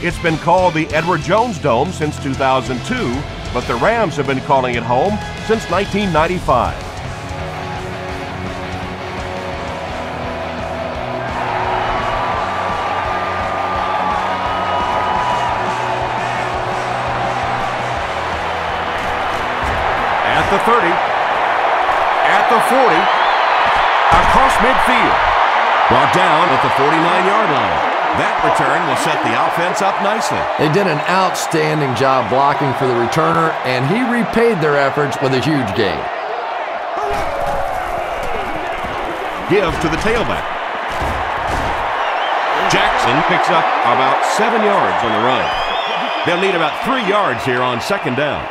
It's been called the Edward Jones Dome since 2002, but the Rams have been calling it home since 1995. At the 30, at the 40, across midfield, brought down at the 49-yard line. That return will set the offense up nicely. They did an outstanding job blocking for the returner, and he repaid their efforts with a huge gain. Give to the tailback. Jackson picks up about 7 yards on the run. They'll need about 3 yards here on second down.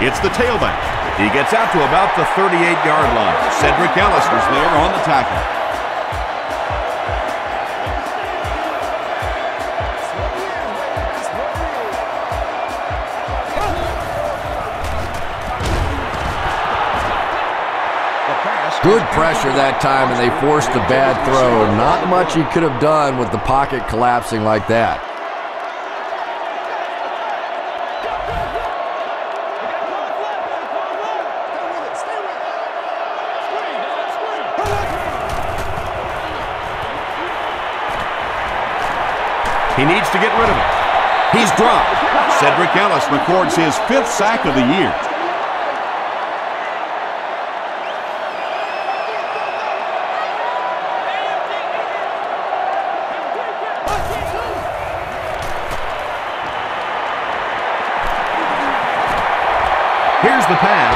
It's the tailback. He gets out to about the 38-yard line. Cedric Ellis was there on the tackle. Good pressure that time, and they forced a bad throw. Not much he could have done with the pocket collapsing like that. He needs to get rid of it. He's dropped. Cedric Ellis records his 5th sack of the year. Here's the pass.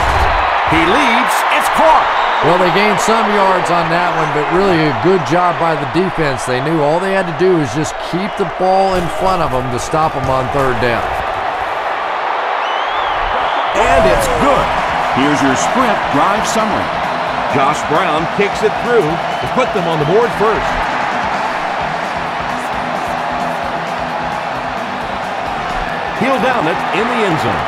He leaps. It's caught. Well, they gained some yards on that one, but really a good job by the defense. They knew all they had to do was just keep the ball in front of them to stop them on third down. And it's good. Here's your sprint drive summary. Josh Brown kicks it through to put them on the board first. He'll down it in the end zone.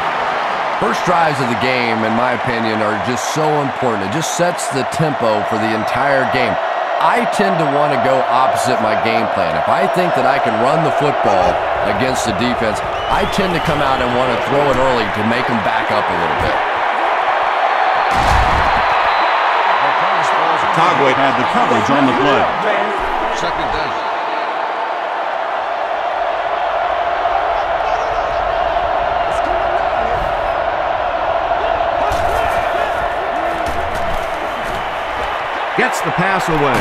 First drives of the game, in my opinion, are just so important. It just sets the tempo for the entire game. I tend to want to go opposite my game plan. If I think that I can run the football against the defense, I tend to come out and want to throw it early to make them back up a little bit. Togway had the coverage on the play. Second down. Gets the pass away.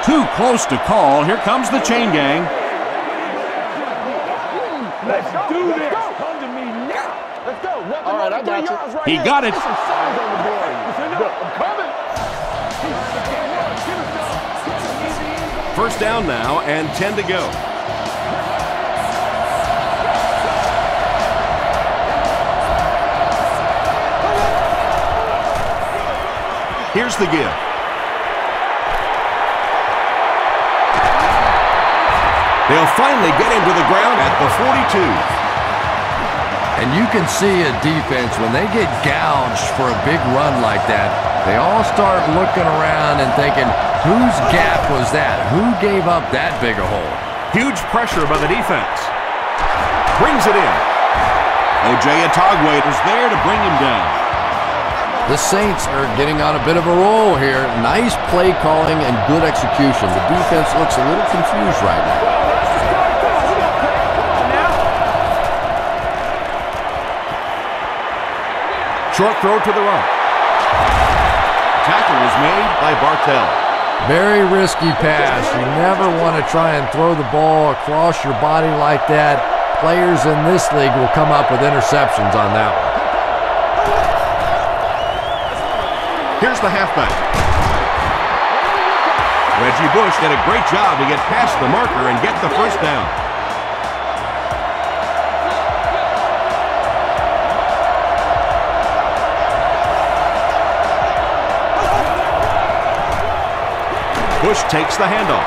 Too close to call. Here comes the chain gang. Let's do this. Come to me now. Let's go. All right, I got you. He got it. I'm coming. First down now and 10 to go. Here's the give. They'll finally get him to the ground at the 42. And you can see a defense, when they get gouged for a big run like that, they all start looking around and thinking, whose gap was that? Who gave up that big a hole? Huge pressure by the defense. Brings it in. O.J. Atogwe is there to bring him down. The Saints are getting on a bit of a roll here. Nice play calling and good execution. The defense looks a little confused right now. Short throw to the right. Tackle was made by Bartell. Very risky pass. You never want to try and throw the ball across your body like that. Players in this league will come up with interceptions on that one. Here's the halfback. Reggie Bush did a great job to get past the marker and get the first down. Bush takes the handoff.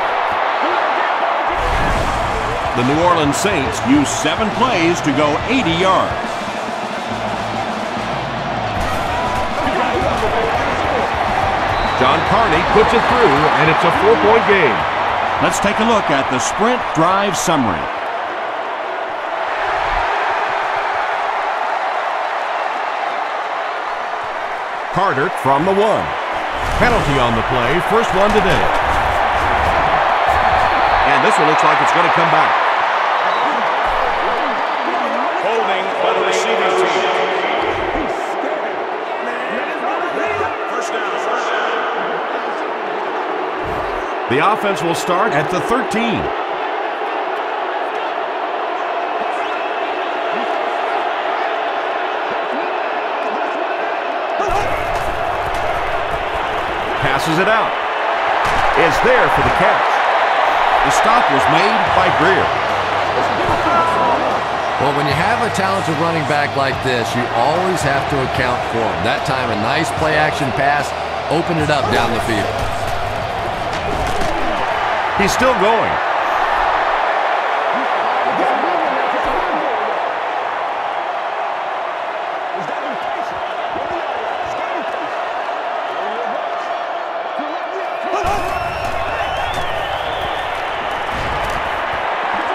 The New Orleans Saints use 7 plays to go 80 yards. John Carney puts it through, and it's a 4-point game. Let's take a look at the sprint drive summary. Carter from the 1. Penalty on the play, first one today. And this one looks like it's going to come back. Holding by the receiving team. First down. The offense will start at the 13. Passes it out. It's there for the catch. The stop was made by Greer. Well, when you have a talented running back like this, you always have to account for him. That time, a nice play-action pass opened it up down the field. He's still going.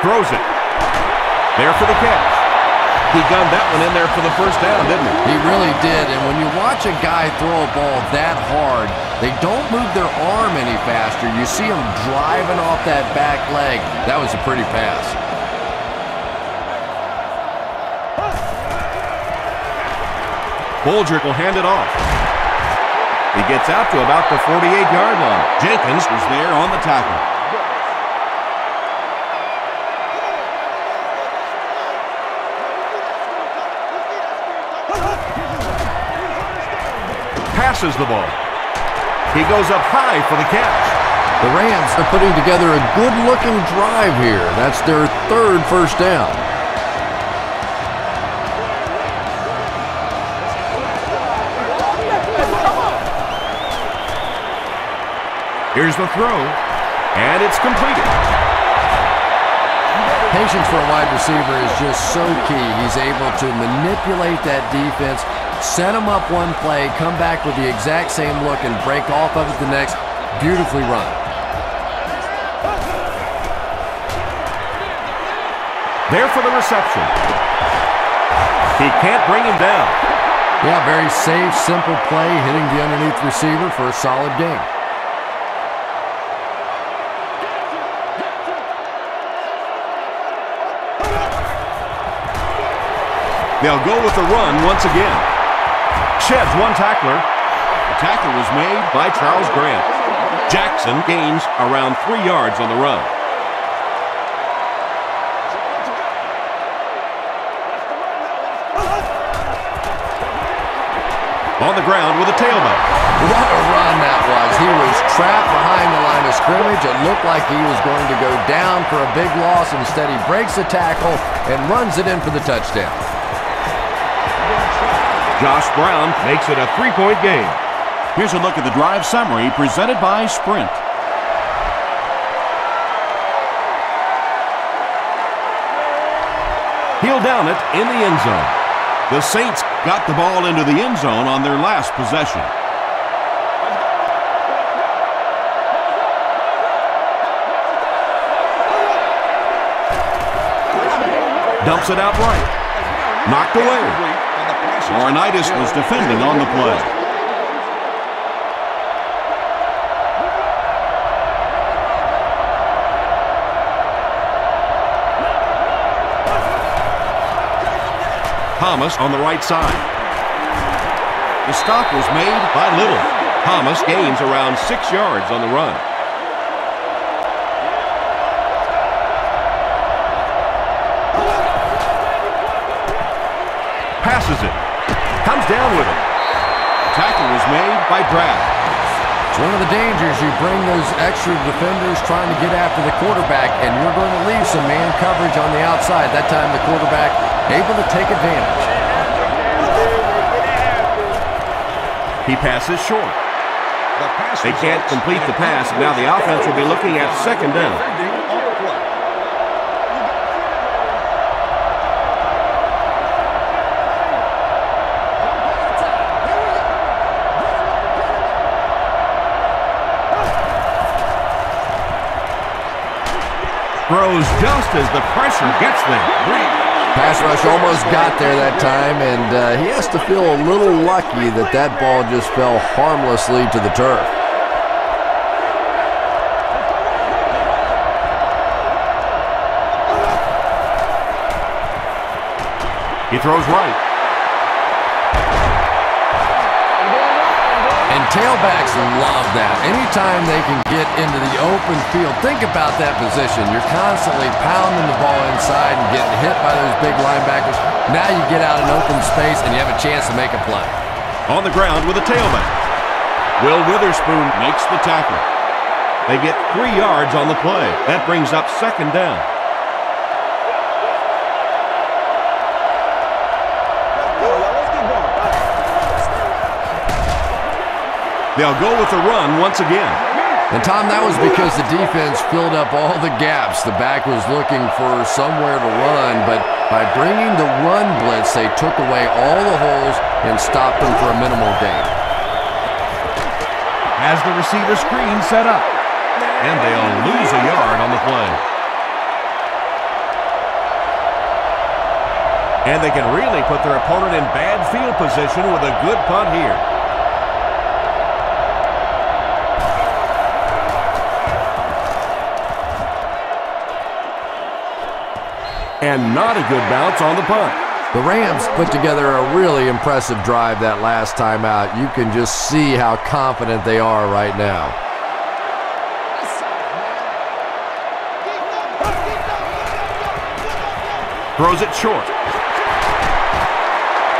Throws it. There for the catch. He gunned that one in there for the first down, didn't he? He really did, and when you watch a guy throw a ball that hard, they don't move their arm any faster. You see him driving off that back leg. That was a pretty pass. Boldrick will hand it off. He gets out to about the 48-yard line. Jenkins was there on the tackle. Passes the ball. He goes up high for the catch. The Rams are putting together a good-looking drive here. That's their third first down. Here's the throw, and it's completed. Patience for a wide receiver is just so key. He's able to manipulate that defense, set them up one play, come back with the exact same look, and break off of it the next. Beautifully run. There for the reception. He can't bring him down. Yeah, very safe, simple play, hitting the underneath receiver for a solid gain. They'll go with the run once again. Sheds one tackler. The tackle was made By Charles Grant. Jackson gains around 3 yards on the run. On the ground with a tailback. What a run that was. He was trapped behind the line of scrimmage. It looked like he was going to go down for a big loss. Instead, he breaks the tackle and runs it in for the touchdown. Josh Brown makes it a 3-point game. Here's a look at the drive summary presented by Sprint. He'll down it in the end zone. The Saints got the ball into the end zone on their last possession. Dumps it out right. Knocked away. Laurinaitis was defending on the play. Thomas on the right side. The stop was made by Little. Thomas gains around 6 yards on the run. Passes it. Comes down with it. Tackle was made by Brad. It's one of the dangers. You bring those extra defenders trying to get after the quarterback, and you're going to leave some man coverage on the outside. That time the quarterback able to take advantage. He passes short. They can't complete the pass. Now the offense will be looking at second down. Throws just as the pressure gets there. Pass rush almost got there that time, and he has to feel a little lucky that that ball just fell harmlessly to the turf. He throws right. And tailbacks love that. Anytime they can get into the open field, think about that position. You're constantly pounding the ball inside and getting hit by those big linebackers. Now you get out in open space and you have a chance to make a play. On the ground with a tailback. Will Witherspoon makes the tackle. They get 3 yards on the play. That brings up second down. They'll go with the run once again. And, Tom, that was because the defense filled up all the gaps. The back was looking for somewhere to run, but by bringing the run blitz, they took away all the holes and stopped them for a minimal gain. Has the receiver screen set up. And they'll lose a yard on the play. And they can really put their opponent in bad field position with a good punt here. And not a good bounce on the punt. The Rams put together a really impressive drive that last time out. You can just see how confident they are right now. Throws it short.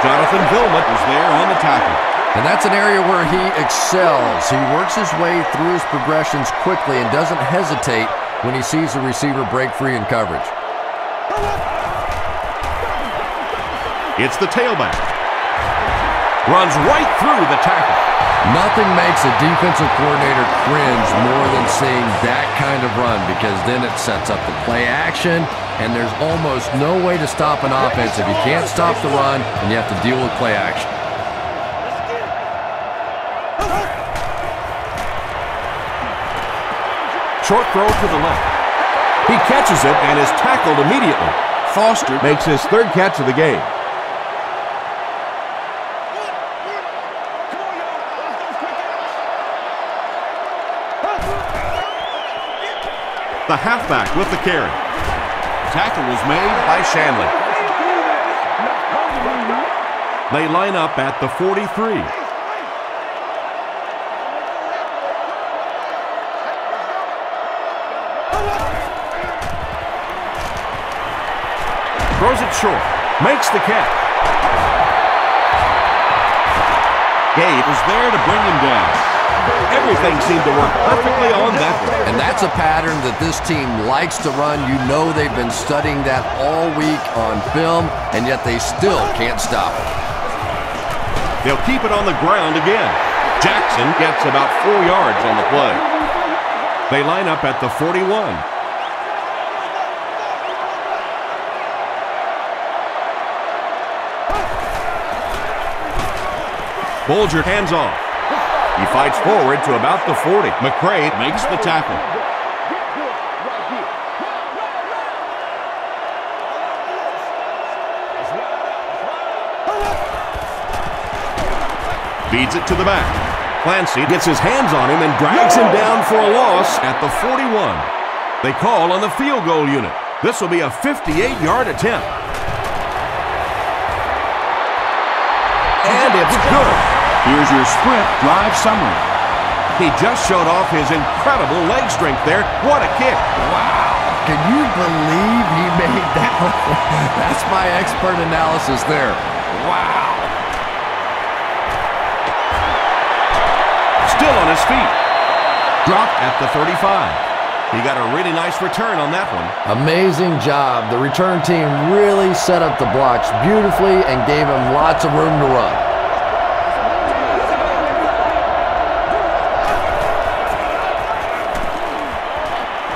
Jonathan Vilmot is there on the tackle. And that's an area where he excels. He works his way through his progressions quickly and doesn't hesitate when he sees the receiver break free in coverage. It's the tailback. Runs right through the tackle. Nothing makes a defensive coordinator cringe more than seeing that kind of run, because then it sets up the play action, and there's almost no way to stop an offense if you can't stop the run and you have to deal with play action. Short throw to the left. He catches it and is tackled immediately. Foster makes his 3rd catch of the game. The halfback with the carry. Tackle was made by Shanley. They line up at the 43. Throws it short. Makes the catch. Gate is there to bring him down. Everything seemed to work perfectly on that one. And that's a pattern that this team likes to run. You know they've been studying that all week on film, and yet they still can't stop it. They'll keep it on the ground again. Jackson gets about 4 yards on the play. They line up at the 41. Bolger hands off. He fights forward to about the 40. McCray makes the tackle. Feeds it to the back. Clancy gets his hands on him and drags him down for a loss at the 41. They call on the field goal unit. This will be a 58-yard attempt. And it's good. Here's your sprint drive summary. He just showed off his incredible leg strength there. What a kick. Wow. Can you believe he made that one? That's my expert analysis there. Wow. Still on his feet. Dropped at the 35. He got a really nice return on that one. Amazing job. The return team really set up the blocks beautifully and gave him lots of room to run.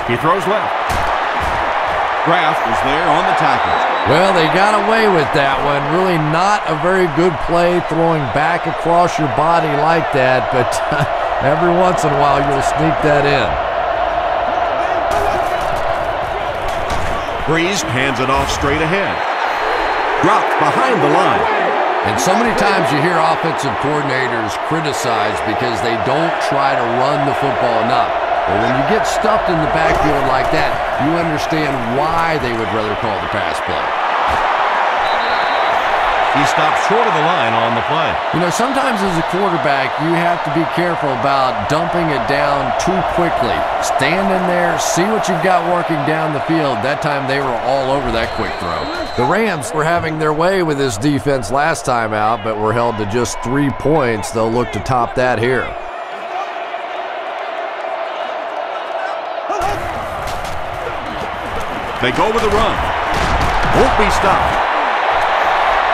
He throws left. Kraft is there on the tackle. Well, they got away with that one. Really not a very good play throwing back across your body like that, but every once in a while you'll sneak that in. Breeze hands it off straight ahead. Dropped behind the line. And so many times you hear offensive coordinators criticized because they don't try to run the football enough. But when you get stuffed in the backfield like that, you understand why they would rather call the pass play. He stops short of the line on the play. You know, sometimes as a quarterback, you have to be careful about dumping it down too quickly. Stand in there, see what you've got working down the field. That time they were all over that quick throw. The Rams were having their way with this defense last time out, but were held to just 3 points. They'll look to top that here. They go with a run. Won't be stopped.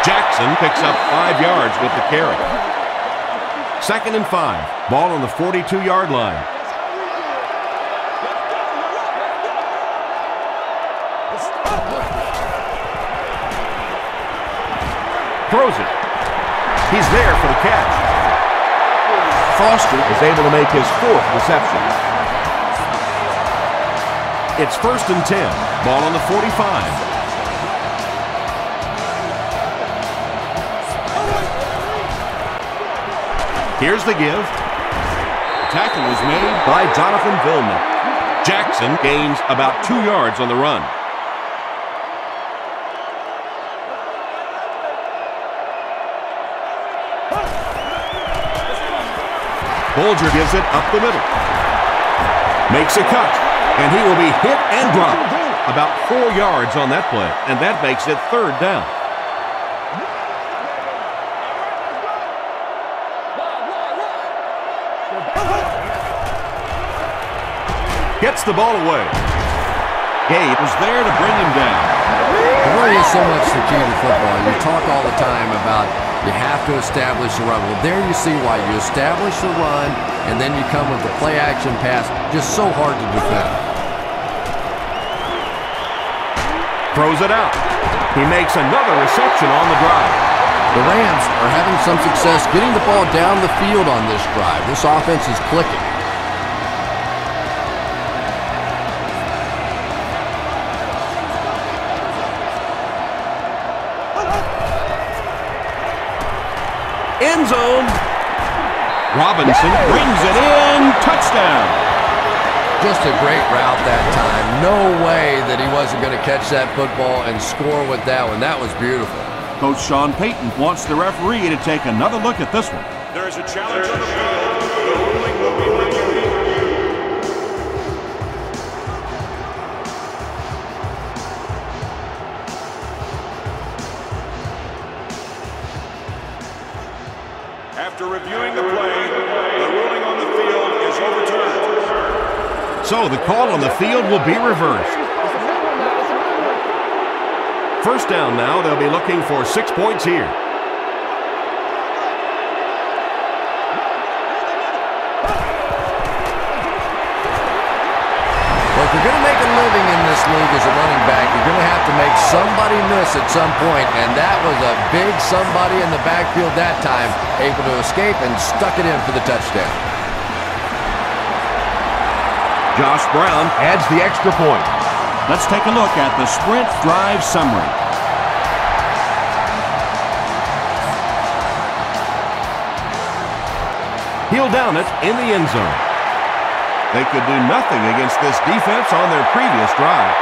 Jackson picks up 5 yards with the carry. 2nd and 5. Ball on the 42-yard line. Throws it. He's there for the catch. Foster is able to make his 4th reception. It's 1st and 10. Ball on the 45. Here's the give. Tackle was made by Jonathan Villman. Jackson gains about 2 yards on the run. Bolger gives it up the middle. Makes a cut, and he will be hit and dropped. About 4 yards on that play, and that makes it 3rd down. Gets the ball away. Gabe was there to bring him down. It really is so much the key to football. You talk all the time about you have to establish the run. Well, there you see why. You establish the run, and then you come with the play-action pass. Just so hard to defend. Throws it out. He makes another reception on the drive. The Rams are having some success getting the ball down the field on this drive. This offense is clicking. End zone. Robinson brings it in. Touchdown. Just a great route that time. No way that he wasn't going to catch that football and score with that one. That was beautiful. Coach Sean Payton wants the referee to take another look at this one. There is a challenge on the field. The ruling will be reviewed. After reviewing the play, the ruling on the field is overturned. So the call on the field will be reversed. 1st down now. They'll be looking for 6 points here. Well, if you're going to make a living in this league as a running back, you're going to have to make somebody miss at some point, and that was a big somebody in the backfield that time, able to escape and stuck it in for the touchdown. Josh Brown adds the extra point. Let's take a look at the sprint drive summary. He'll down it in the end zone. They could do nothing against this defense on their previous drive.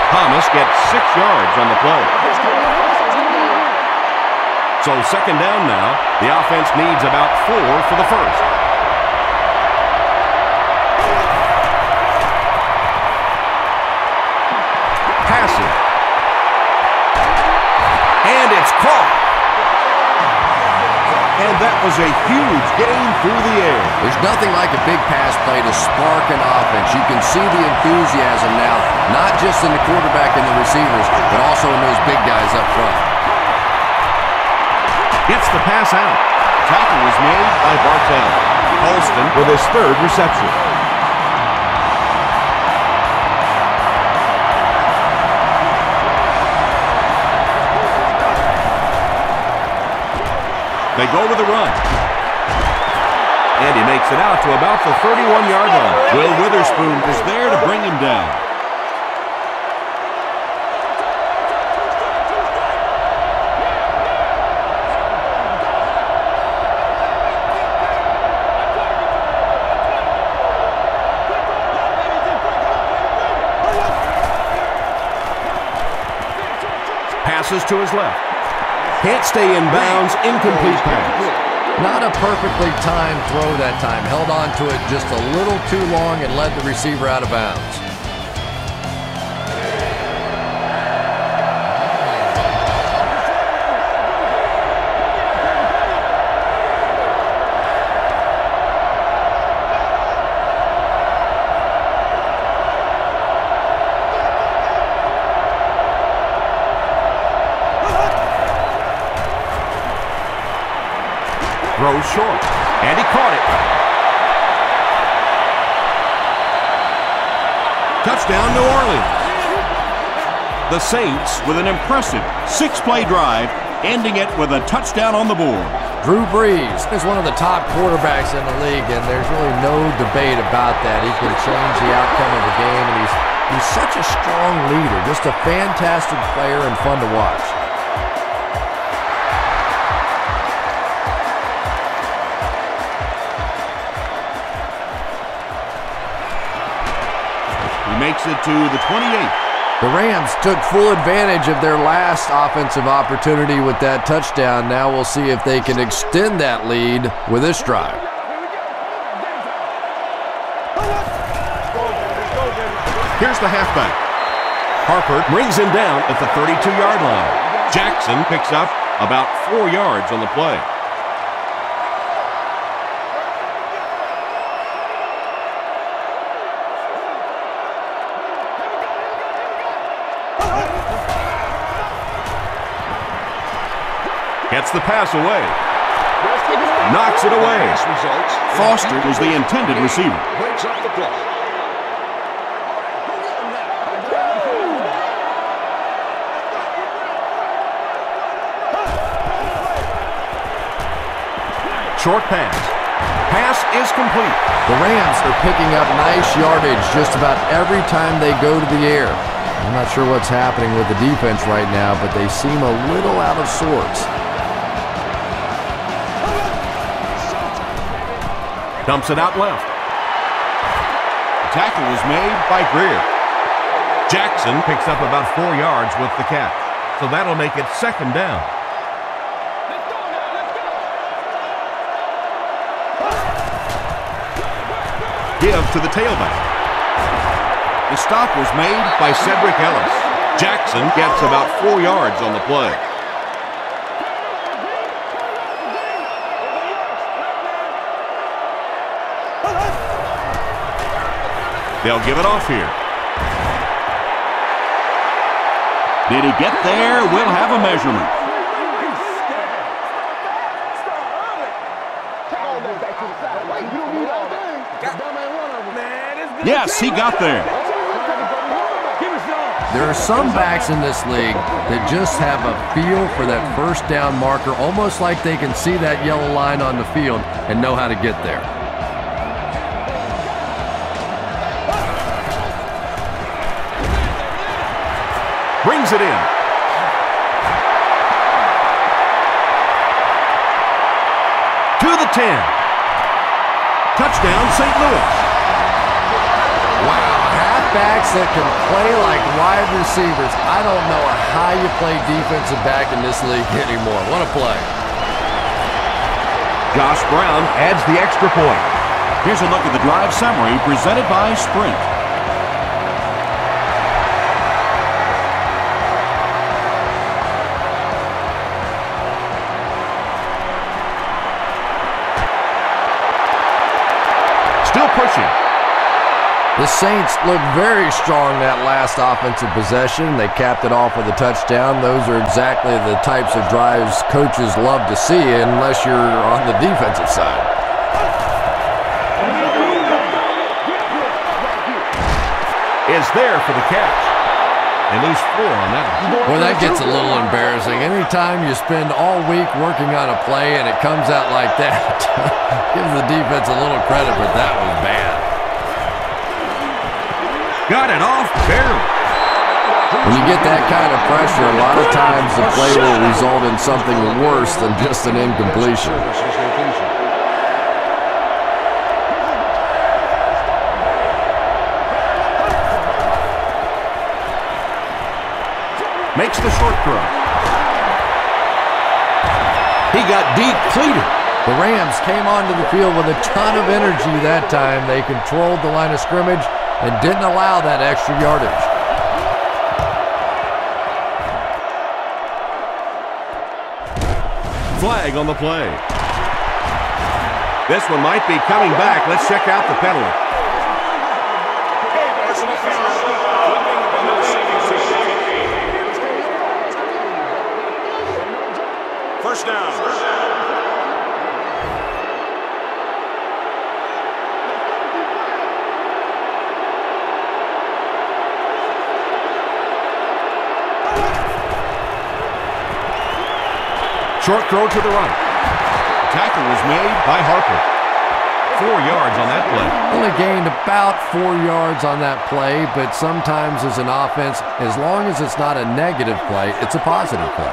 Thomas gets 6 yards on the play. So 2nd down now. The offense needs about 4 for the 1st. Passing. And it's caught. And that was a huge gain through the air. There's nothing like a big pass play to spark an offense. You can see the enthusiasm now, not just in the quarterback and the receivers, but also in those big guys up front. Gets the pass out. Tackle was made by Bartell. Holston with his 3rd reception. go with a run. And he makes it out to about the 31-yard line. Will Witherspoon is there to bring him down. Passes to his left. Can't stay in bounds. Incomplete pass. Not a perfectly timed throw that time. Held on to it just a little too long and led the receiver out of bounds. Throws short, and he caught it. Touchdown, New Orleans. The Saints with an impressive 6-play drive, ending it with a touchdown on the board. Drew Brees is one of the top quarterbacks in the league, and there's really no debate about that. He can change the outcome of the game, and he's such a strong leader, just a fantastic player and fun to watch. Makes it to the 28. The Rams took full advantage of their last offensive opportunity with that touchdown. Now we'll see if they can extend that lead with this drive. Here's the halfback. Harper brings him down at the 32-yard line. Jackson picks up about 4 yards on the play. Gets the pass away. Knocks it away. Foster was the intended receiver. Breaks up the play. Short pass. Pass is complete. The Rams are picking up nice yardage just about every time they go to the air. I'm not sure what's happening with the defense right now, but they seem a little out of sorts. Dumps it out left. The tackle was made by Greer. Jackson picks up about 4 yards with the catch. So that'll make it second down. Give to the tailback. The stop was made by Cedric Ellis. Jackson gets about 4 yards on the play. They'll give it off here. Did he get there? We'll have a measurement. Yes, he got there. There are some backs in this league that just have a feel for that first down marker, almost like they can see that yellow line on the field and know how to get there. Brings it in. To the 10. Touchdown, St. Louis. Wow, halfbacks that can play like wide receivers. I don't know how you play defensive back in this league anymore. What a play. Josh Brown adds the extra point. Here's a look at the drive summary presented by Sprint. Still pushing. The Saints look very strong that last offensive possession. They capped it off with a touchdown. Those are exactly the types of drives coaches love to see unless you're on the defensive side. Is there for the catch. They lose 4 on that one. Well, that gets a little embarrassing. Anytime you spend all week working on a play and it comes out like that, gives the defense a little credit, but that was bad. Got it off barely. When you get that kind of pressure, a lot of times the play will result in something worse than just an incompletion. Makes the short throw. He got deep, cleated. The Rams came onto the field with a ton of energy that time. They controlled the line of scrimmage and didn't allow that extra yardage. Flag on the play. This one might be coming back. Let's check out the penalty. First down. Short throw to the right. Tackle was made by Harper. 4 yards on that play. Only gained about 4 yards on that play, but sometimes as an offense, as long as it's not a negative play, it's a positive play.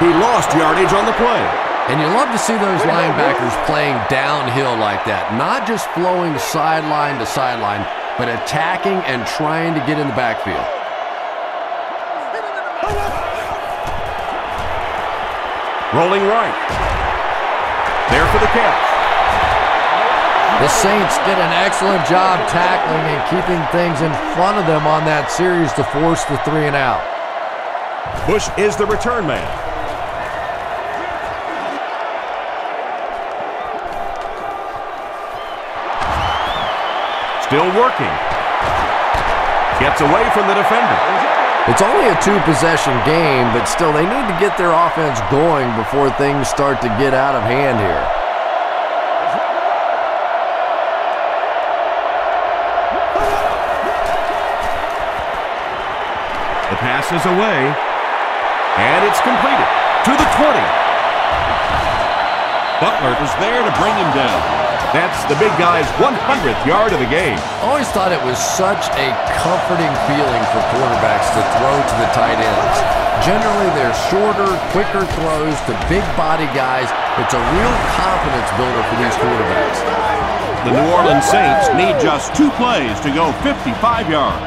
He lost yardage on the play. And you love to see those linebackers playing downhill like that, not just flowing sideline to sideline, but attacking and trying to get in the backfield. Rolling right. There for the catch. The Saints did an excellent job tackling and keeping things in front of them on that series to force the 3 and out. Bush is the return man. Still working. Gets away from the defender. It's only a 2-possession game, but still they need to get their offense going before things start to get out of hand here. The pass is away, and it's completed to the 20. Butler is there to bring him down. That's the big guy's 100th yard of the game. Always thought it was such a comforting feeling for quarterbacks to throw to the tight ends. Generally, they're shorter, quicker throws to big body guys. It's a real confidence builder for these quarterbacks. The New Orleans Saints need just 2 plays to go 55 yards.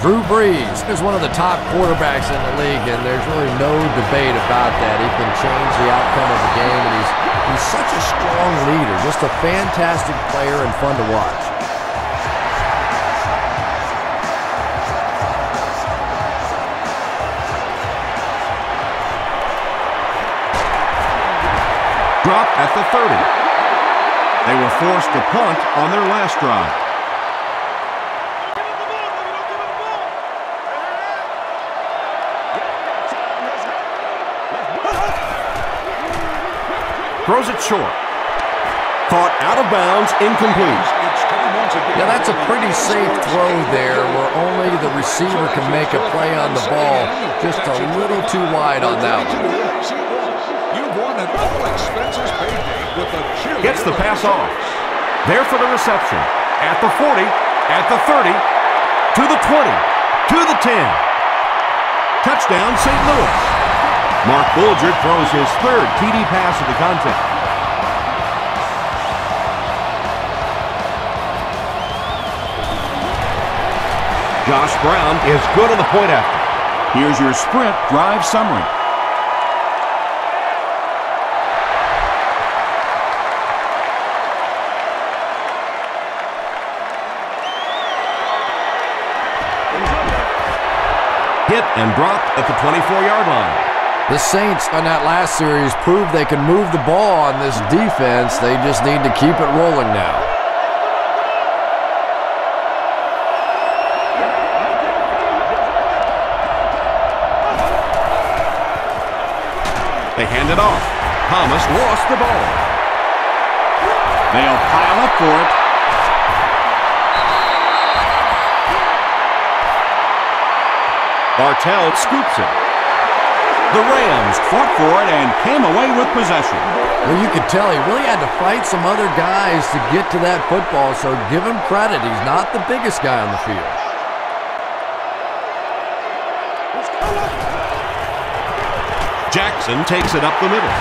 Drew Brees is one of the top quarterbacks in the league, and there's really no debate about that. He can change the outcome of the game, and he's such a strong leader, just a fantastic player and fun to watch. Dropped at the 30. They were forced to punt on their last drive. Throws it short. Caught out of bounds, incomplete. Yeah, that's a pretty safe throw there where only the receiver can make a play on the ball. Just a little too wide on that one. Gets the pass off. There for the reception. At the 40, at the 30, to the 20, to the 10. Touchdown, St. Louis. Mark Bulger throws his 3rd TD pass of the contest. Josh Brown is good on the point after. Here's your sprint drive summary. Hit and dropped at the 24-yard line. The Saints on that last series proved they can move the ball on this defense. They just need to keep it rolling now. They hand it off. Thomas lost the ball. They'll pile up for it. Bartell scoops it. The Rams fought for it and came away with possession. Well, you could tell he really had to fight some other guys to get to that football, so give him credit. He's not the biggest guy on the field. Jackson takes it up the middle.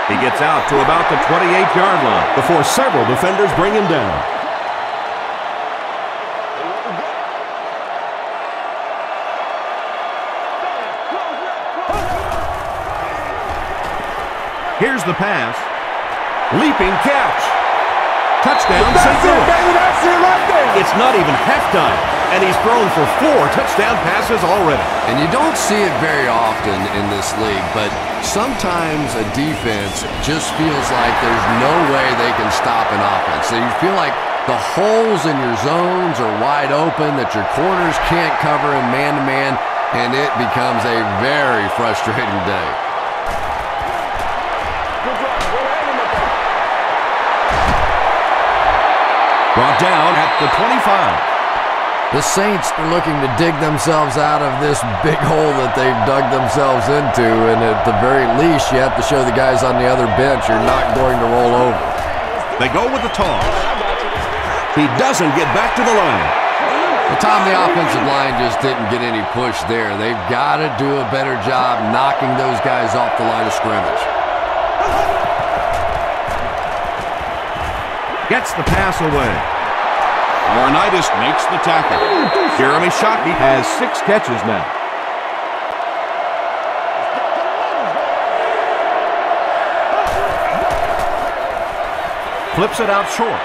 He gets out to about the 28-yard line before several defenders bring him down. Here's the pass. Leaping catch. Touchdown, St. Louis. That's it right there. It's not even halftime, and he's thrown for 4 touchdown passes already. And you don't see it very often in this league, but sometimes a defense just feels like there's no way they can stop an offense. So you feel like the holes in your zones are wide open, that your corners can't cover in man-to-man, and it becomes a very frustrating day. Brought down at the 25. The Saints are looking to dig themselves out of this big hole that they've dug themselves into, and at the very least, you have to show the guys on the other bench you're not going to roll over. They go with the toss. He doesn't get back to the line. Well, Tom, the offensive line just didn't get any push there. They've got to do a better job knocking those guys off the line of scrimmage. Gets the pass away. Laurinaitis makes the tackle. Jeremy Shockey has 6 catches now. Flips it out short.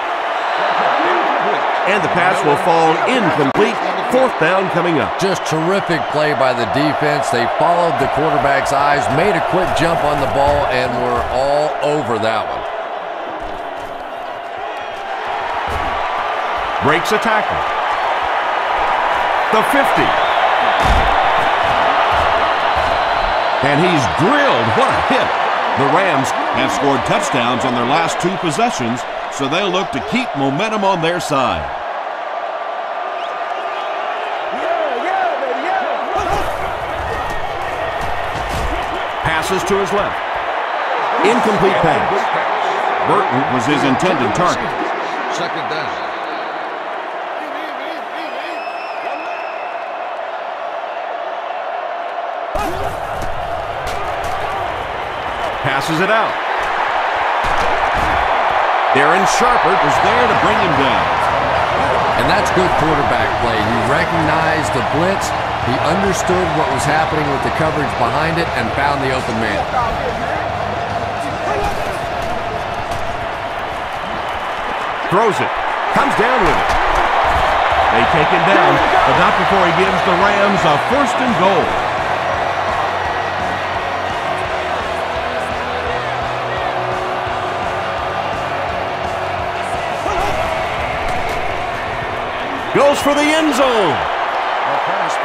And the pass will fall incomplete. 4th down coming up. Just terrific play by the defense. They followed the quarterback's eyes, made a quick jump on the ball, and were all over that one. Breaks a tackle. The 50. And he's drilled. What a hit. The Rams have scored touchdowns on their last 2 possessions, so they'll look to keep momentum on their side. Passes to his left. Incomplete pass. Burton was his intended target. Second down. Passes it out. Darren Sharper is there to bring him down. And that's good quarterback play. He recognized the blitz. He understood what was happening with the coverage behind it and found the open man. Throws it. Comes down with it. They take him down, but not before he gives the Rams a 1st and goal. Goes for the end zone.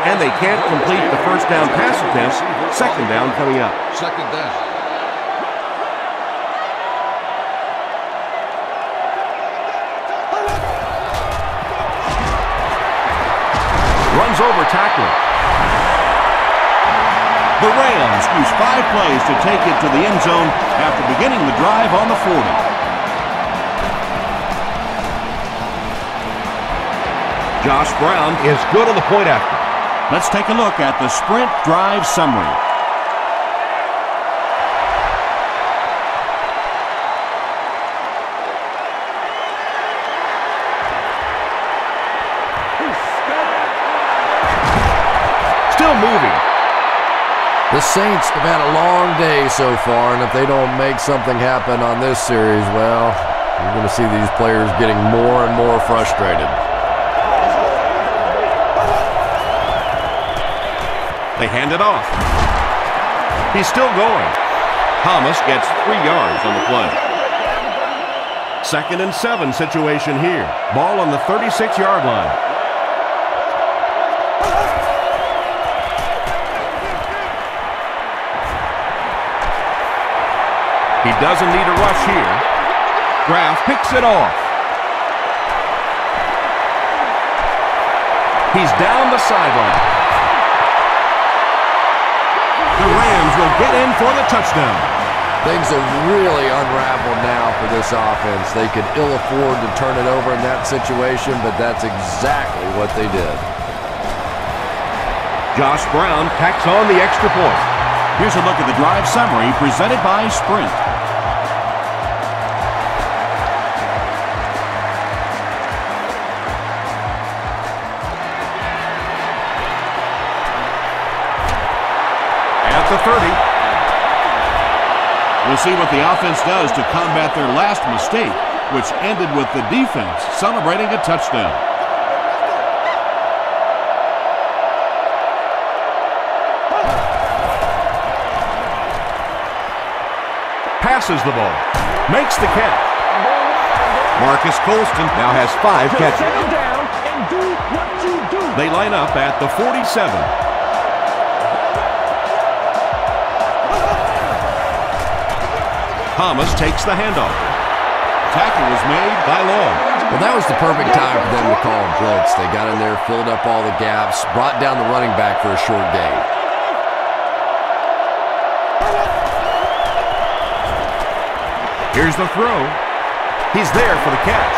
And they can't complete the 1st down pass attempt. 2nd down coming up. Second down. Runs over tackler. The Rams use 5 plays to take it to the end zone after beginning the drive on the 40. Josh Brown is good on the point after. Let's take a look at the sprint drive summary. Still moving. The Saints have had a long day so far, and if they don't make something happen on this series, well, you're going to see these players getting more and more frustrated. They hand it off. He's still going. Thomas gets 3 yards on the play. 2nd and 7 situation here. Ball on the 36-yard line. He doesn't need a rush here. Graff picks it off. He's down the sideline. get in for the touchdown. Things have really unraveled now for this offense. They could ill afford to turn it over in that situation, but that's exactly what they did. Josh Brown tacks on the extra point. Here's a look at the drive summary presented by Sprint. At the 30. We'll see what the offense does to combat their last mistake, which ended with the defense celebrating a touchdown. Passes the ball. Makes the catch. Marcus Colston now has 5 catches. They line up at the 47. Thomas takes the handoff. Tackle was made by Long. Well, that was the perfect time for them to call a blitz. They got in there, filled up all the gaps, brought down the running back for a short gain. Here's the throw. He's there for the catch.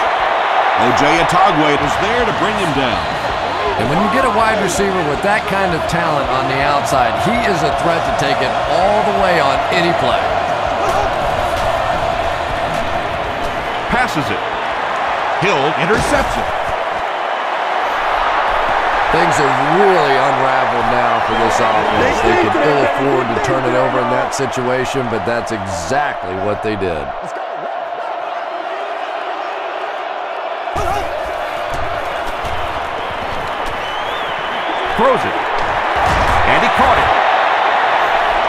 O.J. Atogwe is there to bring him down. And when you get a wide receiver with that kind of talent on the outside, he is a threat to take it all the way on any play. Passes it. Hill interception. Things have really unraveled now for this offense. They could ill afford to turn it over in that situation, but that's exactly what they did. Throws it. And he caught it.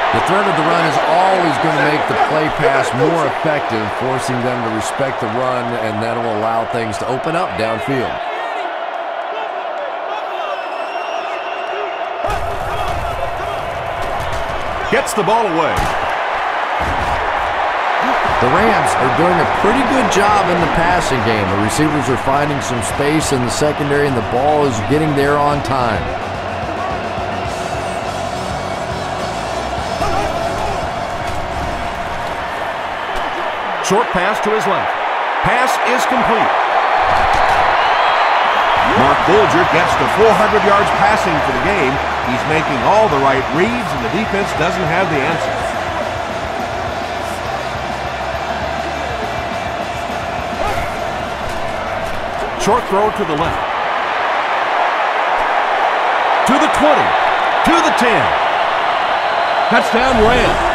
The threat of the run is always going to make the play pass more effective, forcing them to respect the run, and that will allow things to open up downfield. Gets the ball away. The Rams are doing a pretty good job in the passing game. The receivers are finding some space in the secondary, and the ball is getting there on time. Short pass to his left. Pass is complete. Mark Bulger gets to 400 yards passing for the game. He's making all the right reads, and the defense doesn't have the answers. Short throw to the left. To the 20. To the 10. Touchdown Rams.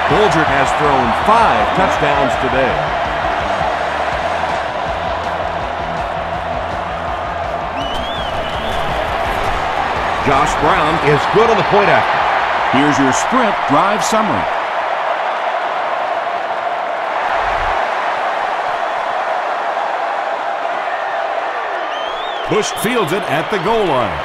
Bulger has thrown 5 touchdowns today. Josh Brown is good on the point after. Here's your Sprint drive summary. Bush fields it at the goal line.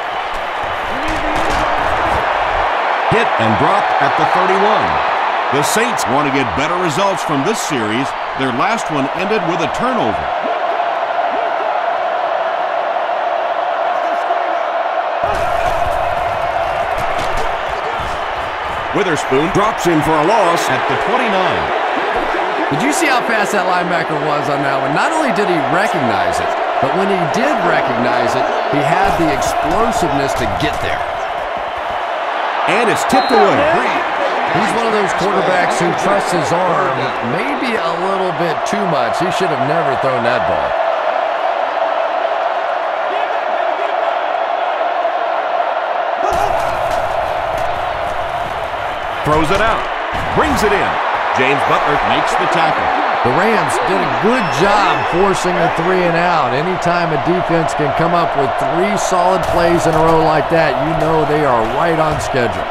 Hit and dropped at the 31. The Saints want to get better results from this series. Their last one ended with a turnover. Witherspoon drops in for a loss at the 29. Did you see how fast that linebacker was on that one? Not only did he recognize it, but when he did recognize it, he had the explosiveness to get there. And it's tipped away. He's one of those quarterbacks who trusts his arm maybe a little bit too much. He should have never thrown that ball. Throws it out. Brings it in. James Butler makes the tackle. The Rams did a good job forcing a 3 and out. Anytime a defense can come up with 3 solid plays in a row like that, you know they are right on schedule.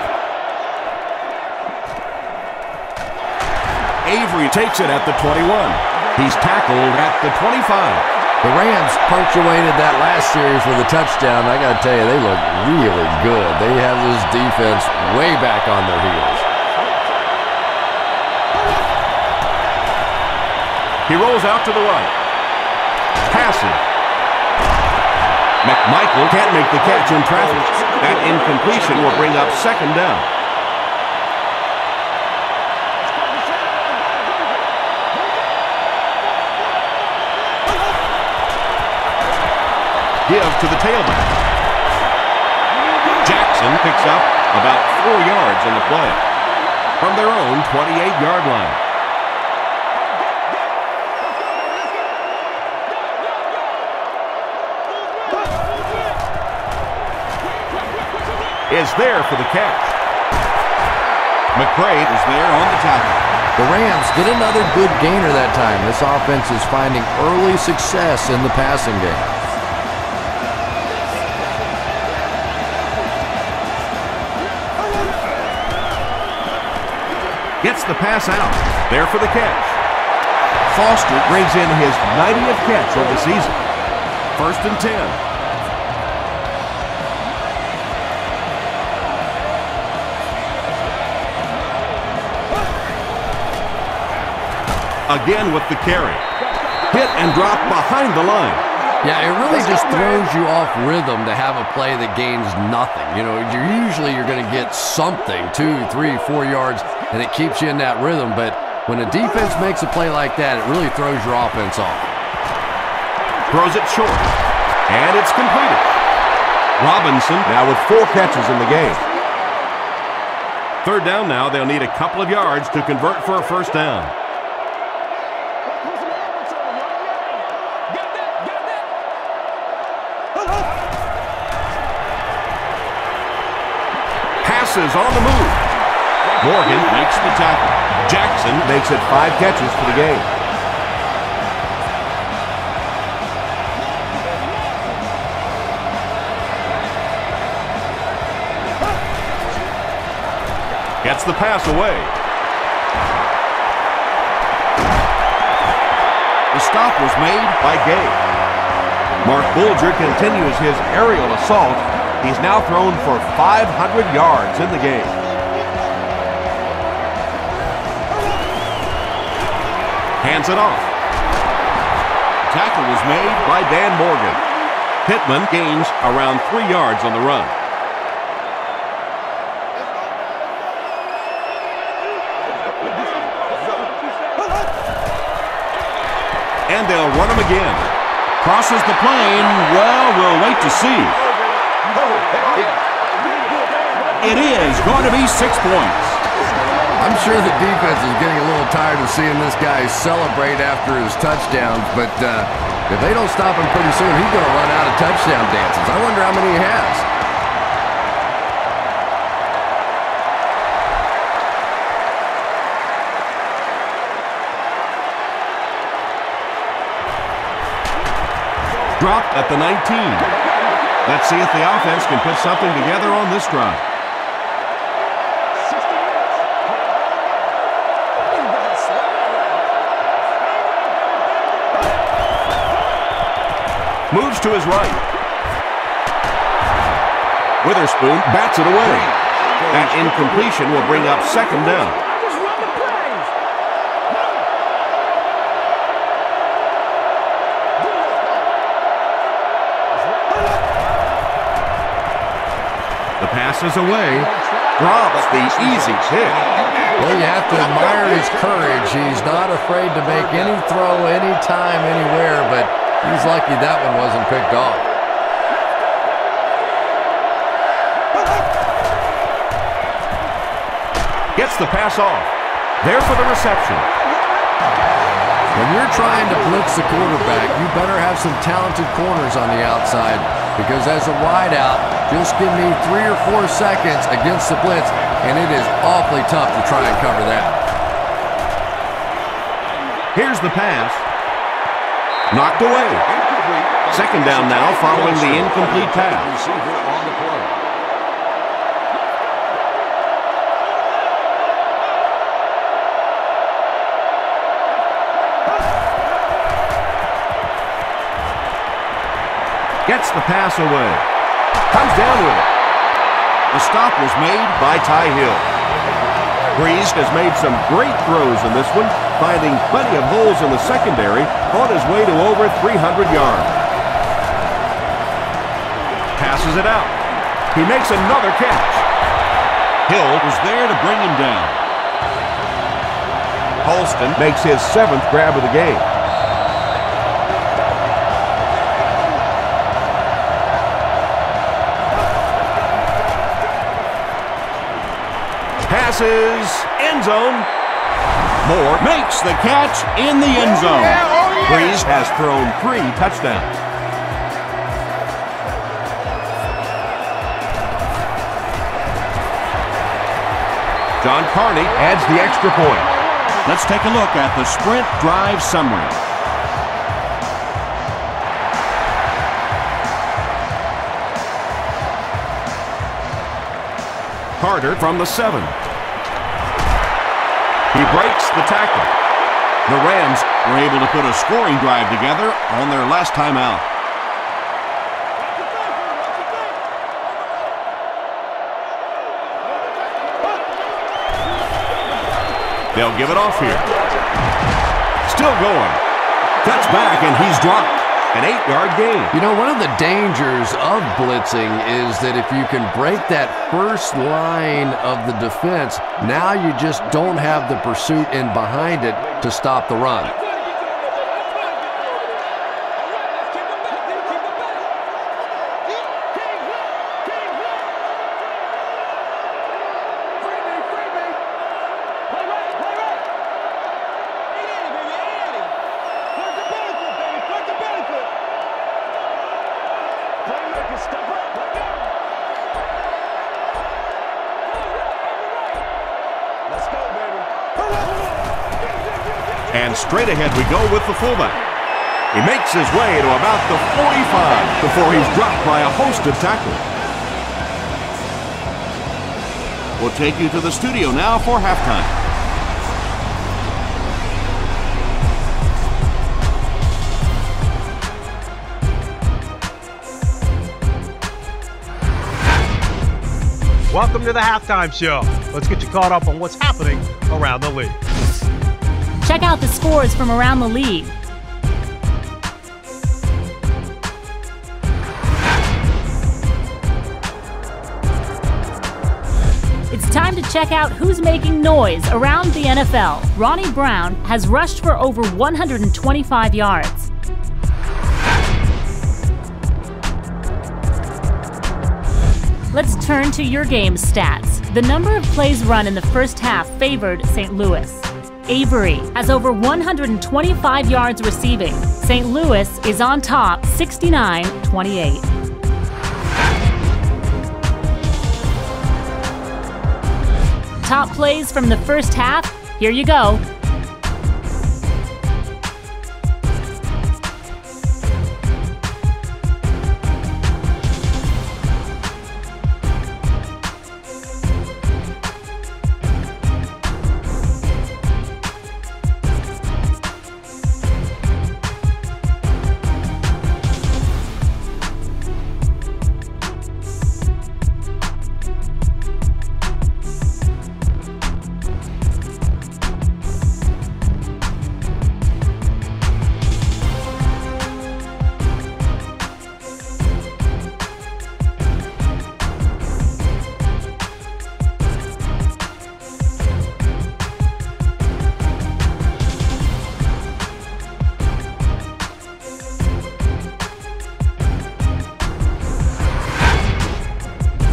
Avery takes it at the 21. He's tackled at the 25. The Rams punctuated that last series with a touchdown. I got to tell you, they look really good. They have this defense way back on their heels. He rolls out to the right. Passing. McMichael can't make the catch in traffic. That incompletion will bring up second down. give to the tailback. Jackson picks up about 4 yards in the play from their own 28-yard line. Is there for the catch. McCray is there on the tackle. The Rams get another good gainer that time. This offense is finding early success in the passing game. Gets the pass out. There for the catch. Foster brings in his 90th catch of the season. 1st and 10. Again with the carry. Hit and drop behind the line. Yeah, it really just throws you off rhythm to have a play that gains nothing. You know, you're going to get something, 2, 3, 4 yards, and it keeps you in that rhythm. But when a defense makes a play like that, it really throws your offense off. Throws it short, and it's completed. Robinson now with 4 catches in the game. 3rd down now. They'll need a couple of yards to convert for a 1st down. Passes on the move. Morgan makes the tackle. Jackson makes it 5 catches for the game. Gets the pass away. The stop was made by Gay. Mark Bulger continues his aerial assault. He's now thrown for 500 yards in the game. Hands it off. Tackle was made by Dan Morgan. Pittman gains around 3 yards on the run. And they'll run him again. Crosses the plane. Well, we'll wait to see. It is going to be 6 points. I'm sure the defense is getting a little tired of seeing this guy celebrate after his touchdowns, but if they don't stop him pretty soon, he's going to run out of touchdown dances. I wonder how many he has. Dropped at the 19. Let's see if the offense can put something together on this drive. Moves to his right. Witherspoon bats it away. That incompletion will bring up 2nd down. The pass is away. Drops the easy pick. Well, you have to admire his courage. He's not afraid to make any throw, anytime, anywhere, but he's lucky that one wasn't picked off. Gets the pass off. There for the reception. When you're trying to blitz the quarterback, you better have some talented corners on the outside, because as a wideout, just give me 3 or 4 seconds against the blitz, and it is awfully tough to try and cover that. Here's the pass. Knocked away. 2nd down now following the incomplete pass. Receiver on the play. Gets the pass away. Comes down with it. The stop was made by Ty Hill. Priest has made some great throws in this one, finding plenty of holes in the secondary on his way to over 300 yards. Passes it out. He makes another catch. Hill was there to bring him down. Holston makes his 7th grab of the game. passes, end zone. Moore makes the catch in the end zone. Breeze has thrown 3 touchdowns. John Carney adds the extra point. Let's take a look at the sprint drive summary. Carter from the 7. He breaks the tackle. The Rams were able to put a scoring drive together on their last time out. They'll give it off here. Still going. Cuts back, and he's dropped. An 8-yard gain. You know, one of the dangers of blitzing is that if you can break that first line of the defense, now you just don't have the pursuit in behind it to stop the run. And straight ahead we go with the fullback. He makes his way to about the 45 before he's dropped by a host of tacklers. We'll take you to the studio now for halftime. Welcome to the halftime show. Let's get you caught up on what's happening around the league. Check out the scores from around the league. It's time to check out who's making noise around the NFL. Ronnie Brown has rushed for over 125 yards. Let's turn to your game stats. The number of plays run in the first half favored St. Louis. Avery has over 125 yards receiving. St. Louis is on top, 69-28. Top plays from the first half, here you go.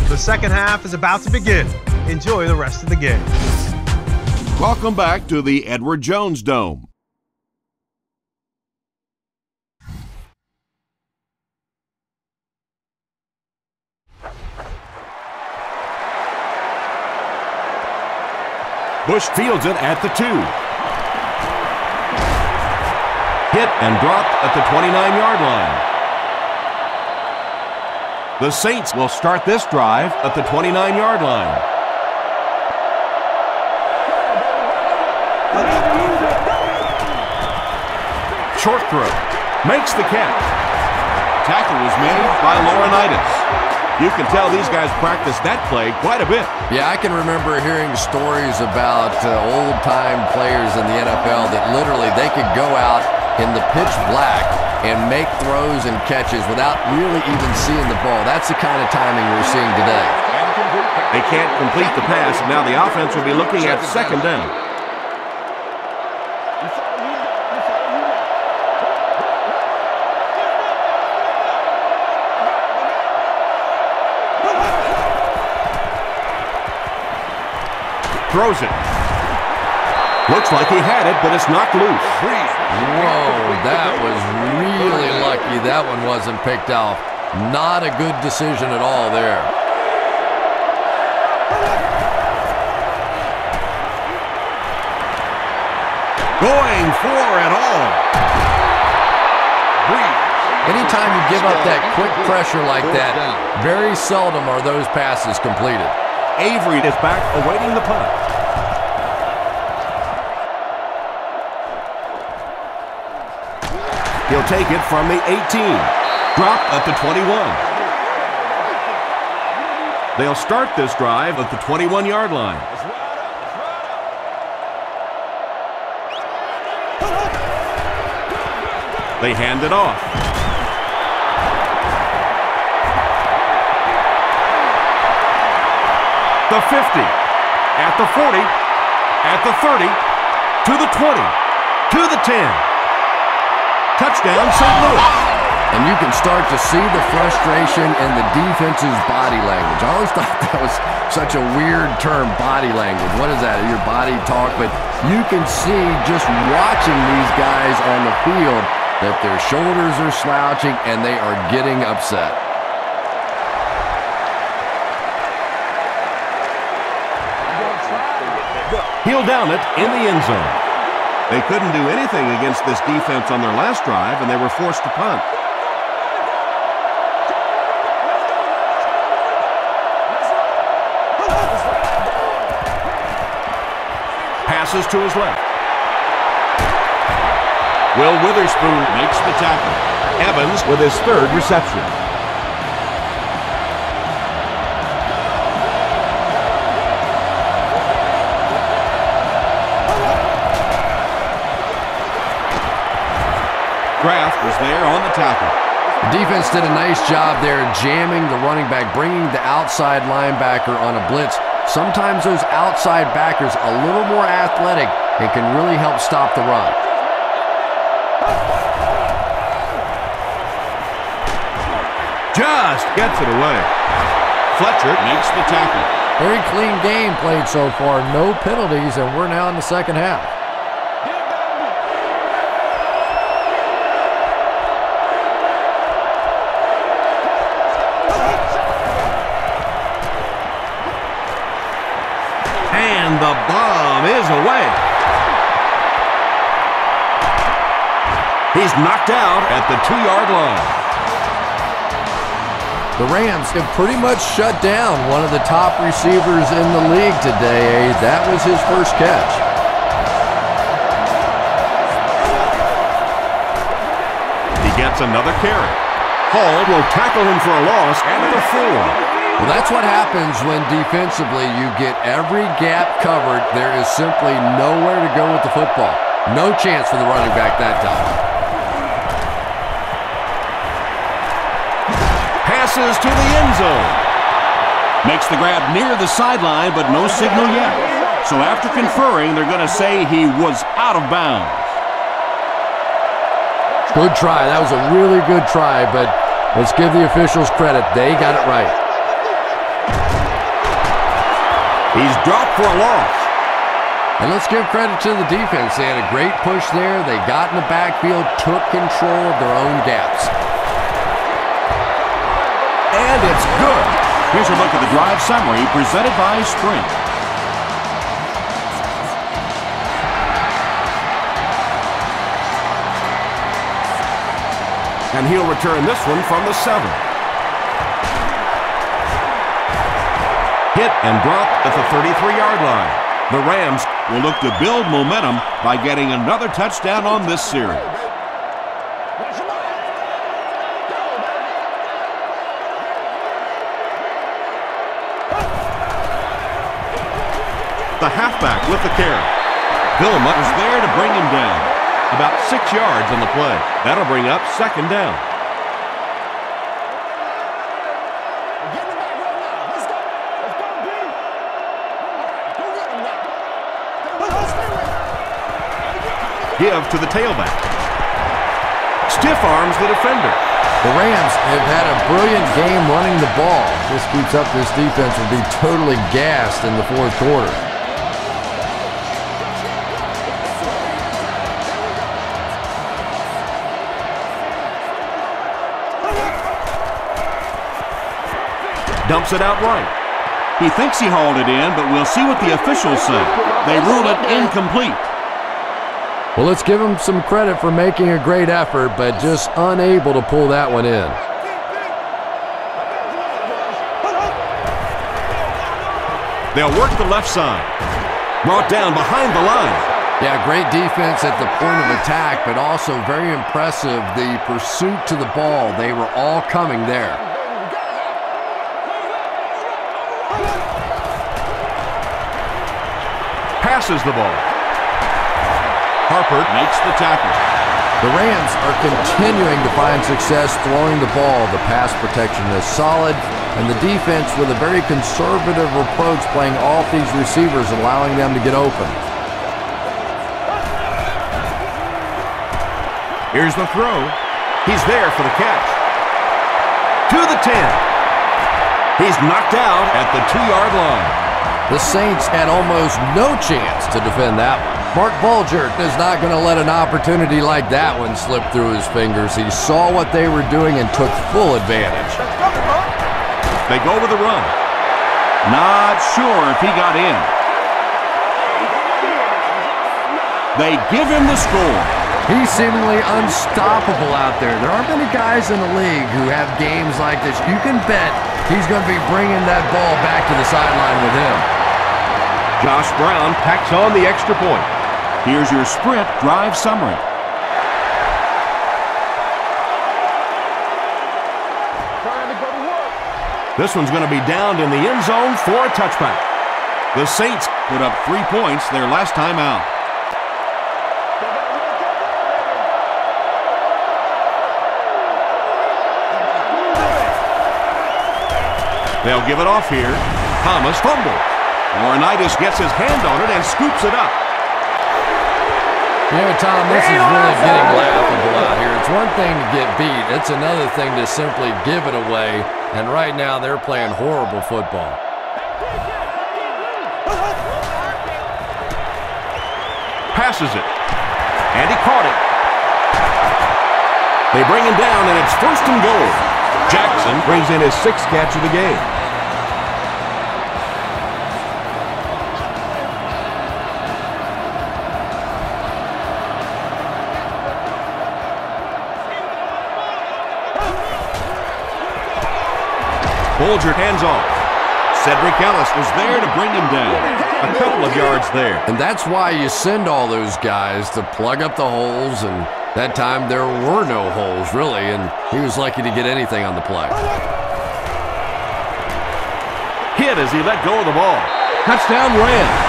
The second half is about to begin. Enjoy the rest of the game. Welcome back to the Edward Jones Dome. Bush fields it at the 2. Hit and dropped at the 29-yard line. The Saints will start this drive at the 29-yard line. Short throw. Makes the catch. Tackle was made by Laurinaitis. You can tell these guys practice that play quite a bit. Yeah, I can remember hearing stories about old-time players in the NFL that literally they could go out in the pitch black and make throws and catches without really even seeing the ball. That's the kind of timing we're seeing today. They can't complete the pass. Now the offense will be looking at second down. Throws it. Looks like he had it, but it's knocked loose. Whoa, that was really lucky that one wasn't picked off. Not a good decision at all there. Going for it all. Anytime you give up that quick pressure like that, very seldom are those passes completed. Avery is back awaiting the punt. He'll take it from the 18. Drop at the 21. They'll start this drive at the 21-yard line. They hand it off. The 50, at the 40, at the 30, to the 20, to the 10. Touchdown, St. Louis. And you can start to see the frustration in the defense's body language. I always thought that was such a weird term, body language. What is that? Your body talk? But you can see just watching these guys on the field that their shoulders are slouching and they are getting upset. He'll down it in the end zone. They couldn't do anything against this defense on their last drive, and they were forced to punt. Passes to his left. Will Witherspoon makes the tackle. Evans with his third reception. Kraft was there on the tackle. The defense did a nice job there jamming the running back, bringing the outside linebacker on a blitz. Sometimes those outside backers a little more athletic and can really help stop the run. Just gets it away. Fletcher makes the tackle. Very clean game played so far. No penalties, and we're now in the second half. And the bomb is away. He's knocked out at the 2-yard line. The Rams have pretty much shut down one of the top receivers in the league today. That was his first catch. He gets another carry. Hall will tackle him for a loss at the 4. Well, that's what happens when defensively you get every gap covered. There is simply nowhere to go with the football. No chance for the running back that time. Passes to the end zone. Makes the grab near the sideline, but no signal yet. So after conferring, they're going to say he was out of bounds. Good try. That was a really good try, but let's give the officials credit. They got it right. He's dropped for a loss. And let's give credit to the defense. They had a great push there. They got in the backfield, took control of their own gaps. And it's good. Here's a look at the drive summary presented by Sprint. And he'll return this one from the 7. Hit and dropped at the 33-yard line. The Rams will look to build momentum by getting another touchdown on this series. The halfback with the carry. Vilma is there to bring him down. About 6 yards on the play. That'll bring up second down. Give to the tailback. Stiff arms the defender. The Rams have had a brilliant game running the ball. This keeps up, this defense will be totally gassed in the fourth quarter. Dumps it out right. He thinks he hauled it in, but we'll see what the officials say. They rule it incomplete. Well, let's give him some credit for making a great effort, but just unable to pull that one in. They'll work the left side. Brought down behind the line. Yeah, great defense at the point of attack, but also very impressive the pursuit to the ball. They were all coming there. Passes the ball. Harper Makes the tackle. The Rams are continuing to find success throwing the ball. The pass protection is solid, and the defense with a very conservative approach playing off these receivers, allowing them to get open. Here's the throw. He's there for the catch. To the 10. He's knocked out at the 2-yard line. The Saints had almost no chance to defend that one. Mark Bulger is not going to let an opportunity like that one slip through his fingers. He saw what they were doing and took full advantage. They go with the run. Not sure if he got in. They give him the score. He's seemingly unstoppable out there. There aren't many guys in the league who have games like this. You can bet he's going to be bringing that ball back to the sideline with him. Josh Brown packs on the extra point. Here's your sprint drive summary. This one's going to be downed in the end zone for a touchback. The Saints Put up 3 points their last time out. They'll give it off here. Thomas fumbles. Laurinaitis gets his hand on it and scoops it up. You know, Tom, this is really getting laughable out here. It's one thing to get beat. It's another thing to simply give it away. And right now, they're playing horrible football. Passes it. And he caught it. They bring him down, and it's 1st and goal. Jackson brings in his 6th catch of the game. Bulger hands off. Cedric Ellis was there to bring him down. A couple of yards there. And that's why you send all those guys to plug up the holes, and that time there were no holes, really, and he was lucky to get anything on the play. Hit as he let go of the ball. Touchdown Rams.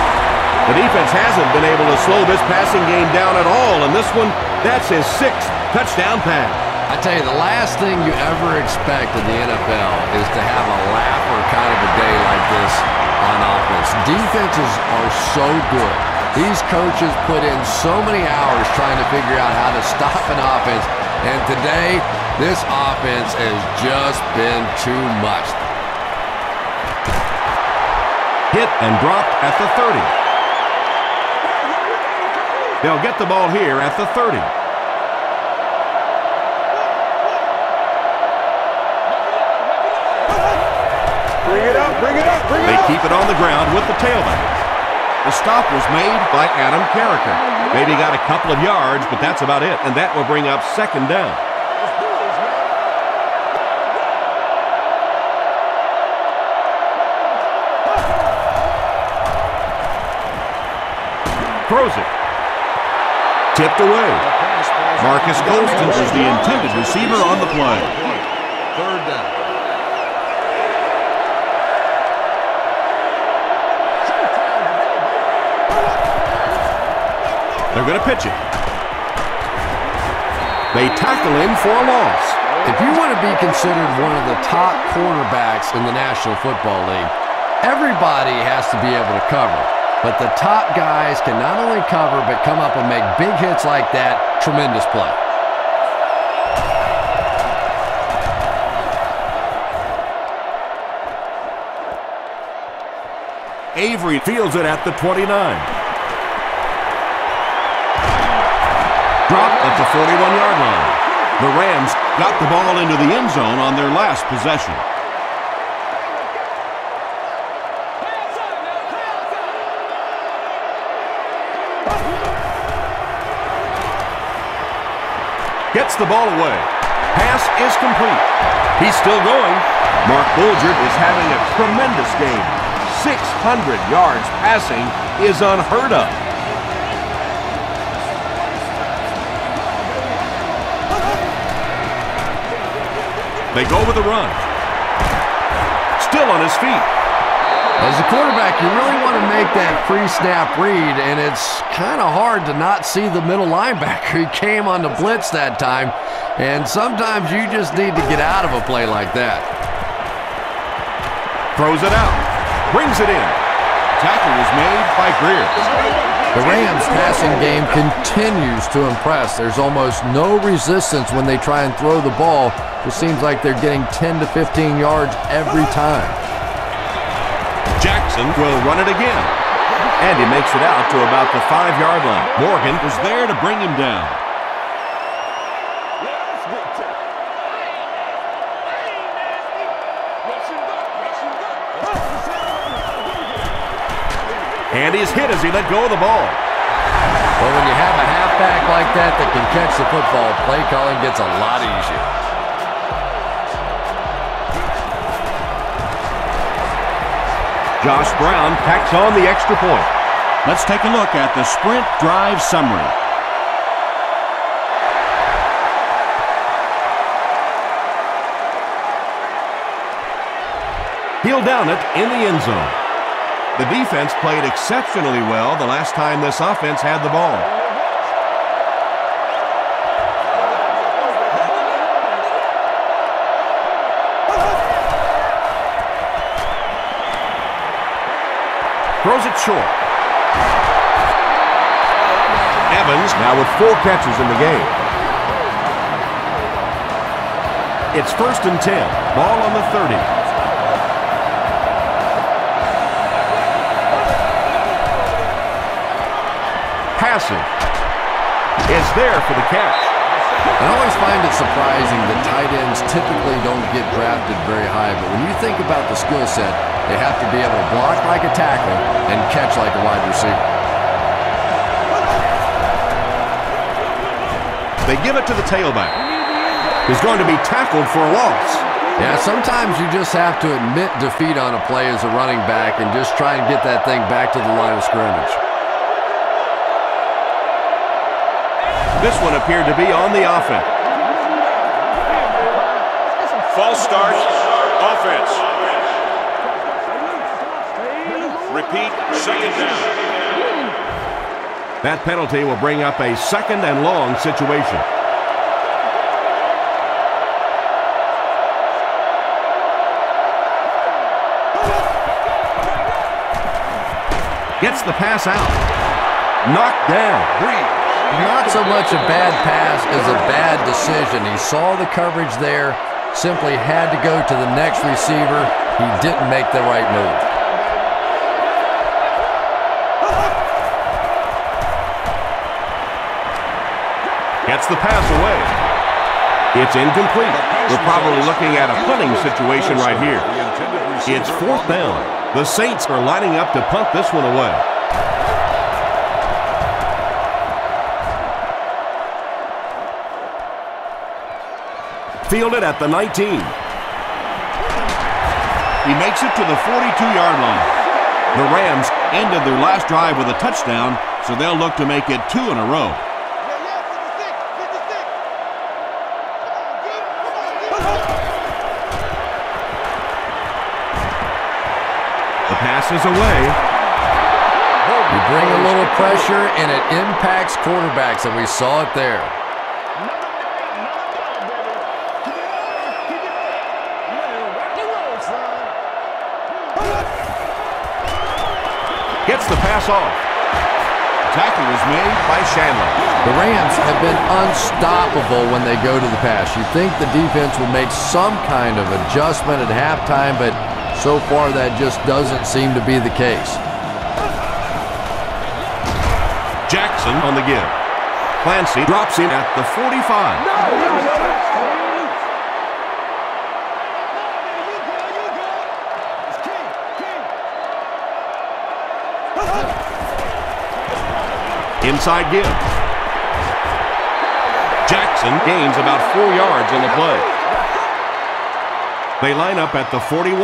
The defense hasn't been able to slow this passing game down at all, and this one, that's his 6th touchdown pass. I tell you, the last thing you ever expect in the NFL is to have a laugher kind of a day like this on offense. Defenses are so good. These coaches put in so many hours trying to figure out how to stop an offense, and today, this offense has just been too much. Hit and dropped at the 30. They'll get the ball here at the 30. Bring it up, bring it up, bring it up. They keep it on the ground with the tailback. The stop was made by Adam Carricker. Maybe got a couple of yards, but that's about it. And that will bring up 2nd down. Throws it. Tipped away. Marcus Golston is the intended receiver on the play. 3rd down. They're going to pitch it. They tackle him for a loss. If you want to be considered one of the top quarterbacks in the National Football League, everybody has to be able to cover. But the top guys can not only cover, but come up and make big hits like that. Tremendous play. Avery fields it at the 29. Dropped at the 41-yard line. The Rams got the ball into the end zone on their last possession. Gets the ball away. Pass is complete. He's still going. Mark Bulger is having a tremendous game. 600 yards passing is unheard of. They go with a run. Still on his feet. As a quarterback, you really want to make that pre-snap read, and it's kind of hard to not see the middle linebacker. He came on the blitz that time, and sometimes you just need to get out of a play like that. Throws it out. Brings it in. Tackle was made by Greer. The Rams' passing game continues to impress. There's almost no resistance when they try and throw the ball. It seems like they're getting 10 to 15 yards every time. Jackson will run it again. And he makes it out to about the 5-yard line. Morgan was there to bring him down. And he's hit as he let go of the ball. Well, when you have a halfback like that can catch the football, play calling gets a lot easier. Josh Brown tacks on the extra point. Let's take a look at the sprint drive summary. He'll down it in the end zone. The defense played exceptionally well the last time this offense had the ball. Throws it short. Evans now with 4 catches in the game. It's 1st and 10. Ball on the 30. Passing is there for the catch. I always find it surprising that tight ends typically don't get drafted very high, but when you think about the skill set, they have to be able to block like a tackle and catch like a wide receiver. They give it to the tailback. He's going to be tackled for a loss. Yeah, sometimes you just have to admit defeat on a play as a running back and just try and get that thing back to the line of scrimmage. This one appeared to be on the offense. False start, offense. Repeat, 2nd down. That penalty will bring up a 2nd and long situation. Gets the pass out. Knocked down. Not so much a bad pass as a bad decision. He saw the coverage there, simply had to go to the next receiver. He didn't make the right move. Gets the pass away. It's incomplete. We're probably looking at a punting situation right here. It's 4th down. The Saints are lining up to punt this one away. Fielded at the 19. He makes it to the 42-yard line. The Rams ended their last drive with a touchdown, so they'll look to make it 2 in a row. The pass is away. You bring a little pressure, and it impacts quarterbacks, and we saw it there. Gets the pass off. Tackle was made by Shanley. The Rams have been unstoppable when they go to the pass. You think the defense will make some kind of adjustment at halftime, but so far that just doesn't seem to be the case. Jackson on the give. Clancy drops him at the 45. Inside give. Jackson gains about 4 yards on the play. They line up at the 41.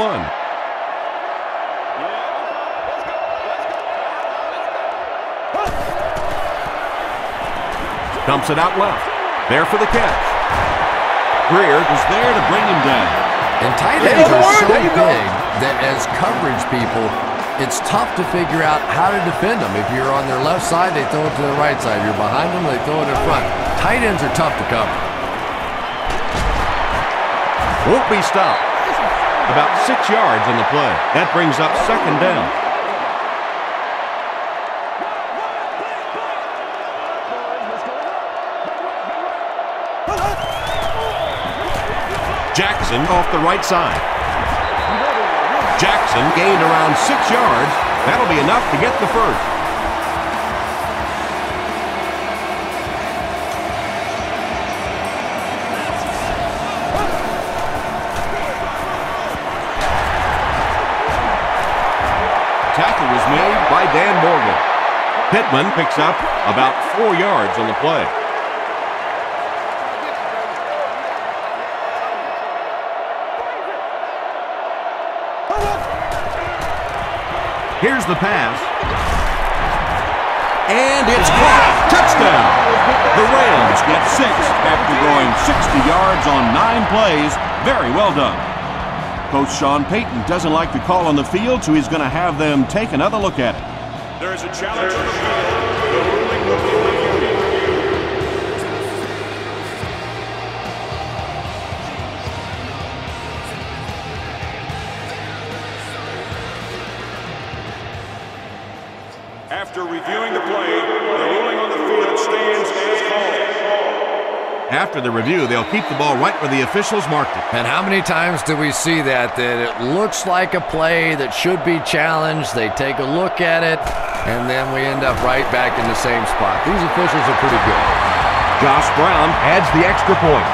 Dumps it out left. There for the catch. Greer was there to bring him down. And tight ends are so big that as coverage people, it's tough to figure out how to defend them. If you're on their left side, they throw it to the right side. If you're behind them, they throw it in front. Tight ends are tough to cover. Won't be stopped. About 6 yards on the play. That brings up second down. Jackson off the right side. Jackson gained around 6 yards. That'll be enough to get the first. Tackle was made by Dan Morgan. Pittman picks up about 4 yards on the play. Here's the pass. And it's caught. Touchdown. The Rams get 6 after going 60 yards on 9 plays. Very well done. Coach Sean Payton doesn't like the call on the field, so he's going to have them take another look at it. There is a challenge on the field. The ruling will be reviewed. After reviewing the play, the ruling on the field stands as called. After the review, they'll keep the ball right where the officials marked it. And how many times do we see that it looks like a play that should be challenged, they take a look at it, and then we end up right back in the same spot. These officials are pretty good. Josh Brown adds the extra point.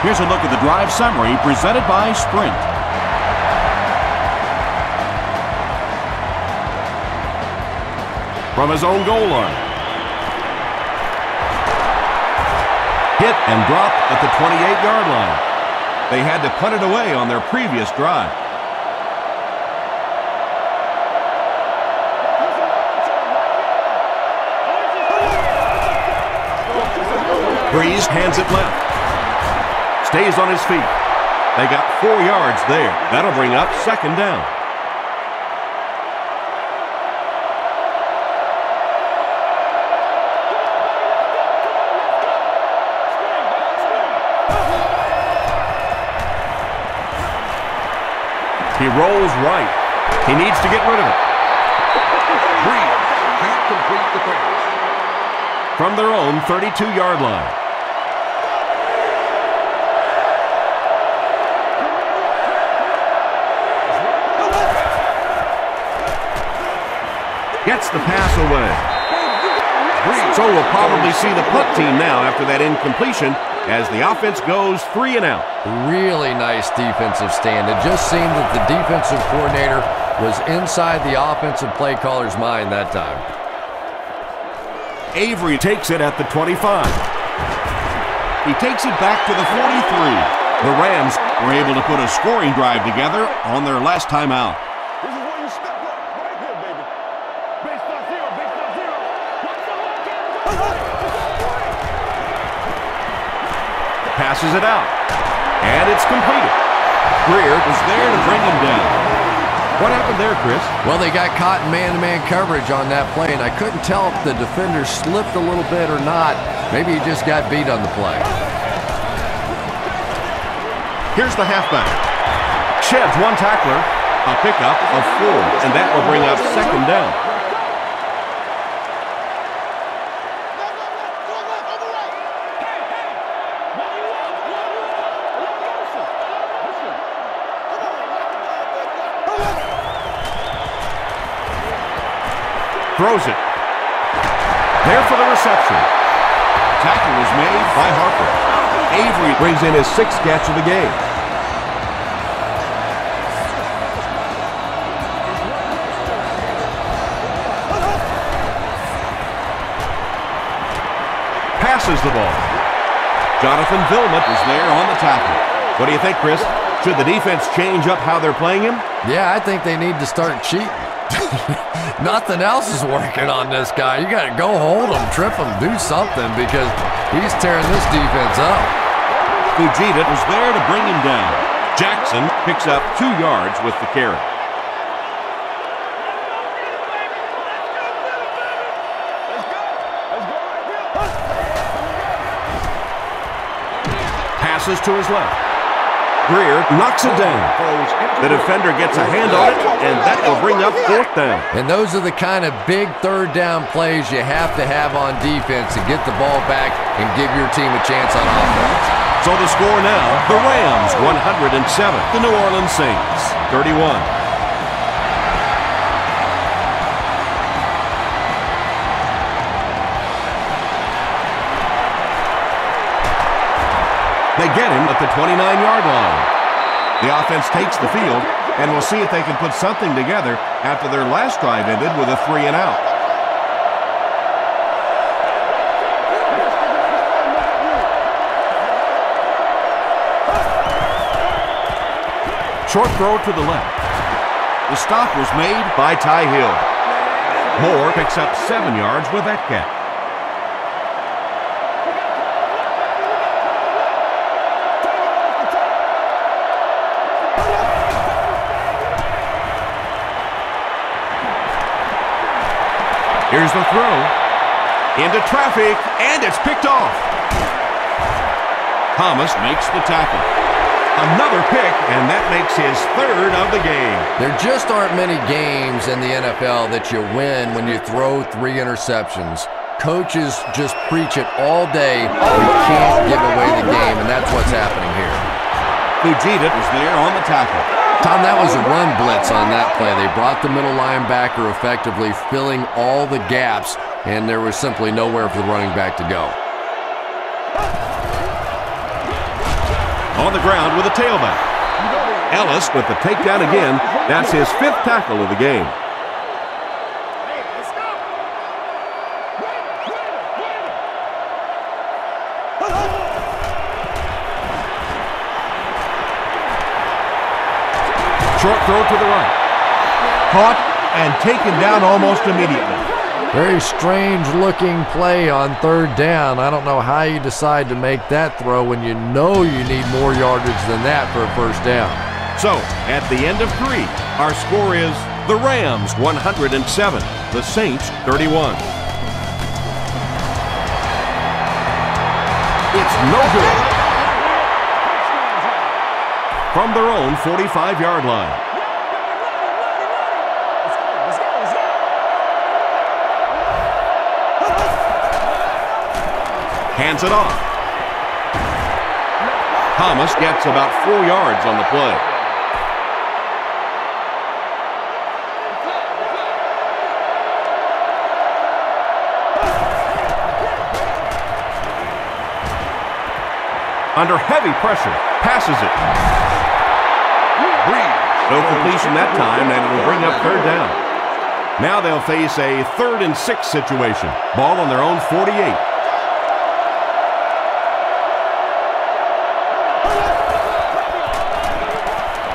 Here's a look at the drive summary presented by Sprint. From his own goal line. Hit and dropped at the 28-yard line. They had to punt it away on their previous drive. Breeze hands it left. Stays on his feet. They got 4 yards there. That'll bring up second down. He rolls right. He needs to get rid of it. Breeze can't complete the pass. From their own 32-yard line. Gets the pass away. So we'll probably see the punt team now after that incompletion as the offense goes 3 and out. Really nice defensive stand. It just seemed that the defensive coordinator was inside the offensive play caller's mind that time. Avery takes it at the 25. He takes it back to the 43. The Rams were able to put a scoring drive together on their last time out. This is where you step up. Right here, baby. Base stop zero. Base stop zero. Passes it out. And it's completed. Greer was there to bring him down. What happened there, Chris? Well, they got caught in man-to-man coverage on that play, and I couldn't tell if the defender slipped a little bit or not. Maybe he just got beat on the play. Here's the halfback. Sheds one tackler, a pickup of 4, and that will bring up second down. Throws it. There for the reception. Tackle was made by Harper. Avery brings in his 6th catch of the game. Passes the ball. Jonathan Vilmot is there on the tackle. What do you think, Chris? Should the defense change up how they're playing him? Yeah, I think they need to start cheating. Nothing else is working on this guy. You got to go hold him, trip him, do something because he's tearing this defense up. Fujita was there to bring him down. Jackson picks up 2 yards with the carry. Passes to his left. Greer knocks it down. The defender gets a hand on it, and that will bring up 4th down. And those are the kind of big 3rd down plays you have to have on defense to get the ball back and give your team a chance on offense. So the score now, the Rams 107, the New Orleans Saints 31. They get him at the 29-yard line. The offense takes the field, and we'll see if they can put something together after their last drive ended with a 3-and-out. Short throw to the left. The stop was made by Ty Hill. Moore picks up 7 yards with that catch. Here's the throw. Into traffic, and it's picked off. Thomas makes the tackle. Another pick, and that makes his 3rd of the game. There just aren't many games in the NFL that you win when you throw 3 interceptions. Coaches just preach it all day. You can't give away the game, and that's what's happening here. Fujita is there on the tackle. Tom, that was a run blitz on that play. They brought the middle linebacker effectively, filling all the gaps, and there was simply nowhere for the running back to go. On the ground with a tailback. Ellis with the takedown again. That's his 5th tackle of the game. Short throw to the right. Caught and taken down almost immediately. Very strange looking play on 3rd down. I don't know how you decide to make that throw when you know you need more yardage than that for a 1st down. So, at the end of 3, our score is the Rams 107, the Saints 31. It's no good. From their own 45-yard line. Hands it off. Thomas gets about 4 yards on the play. Under heavy pressure, passes it. No completion that time, and it will bring up 3rd down. Now they'll face a 3rd and 6 situation. Ball on their own 48.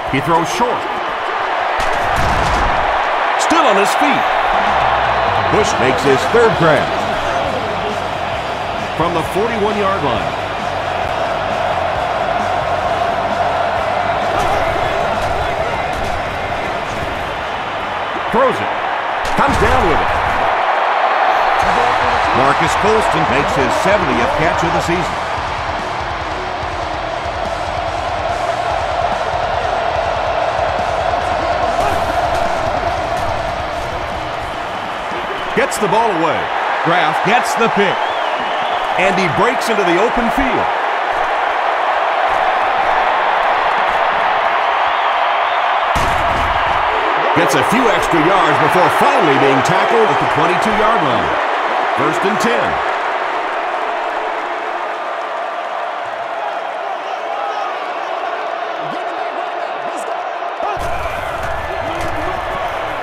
He throws short. Still on his feet. Bush makes his 3rd grab. From the 41-yard line. Throws it. Comes down with it. Marcus Colston makes his 70th catch of the season. Gets the ball away. Graff gets the pick. And he breaks into the open field. Gets a few extra yards before finally being tackled at the 22-yard line. 1st and 10.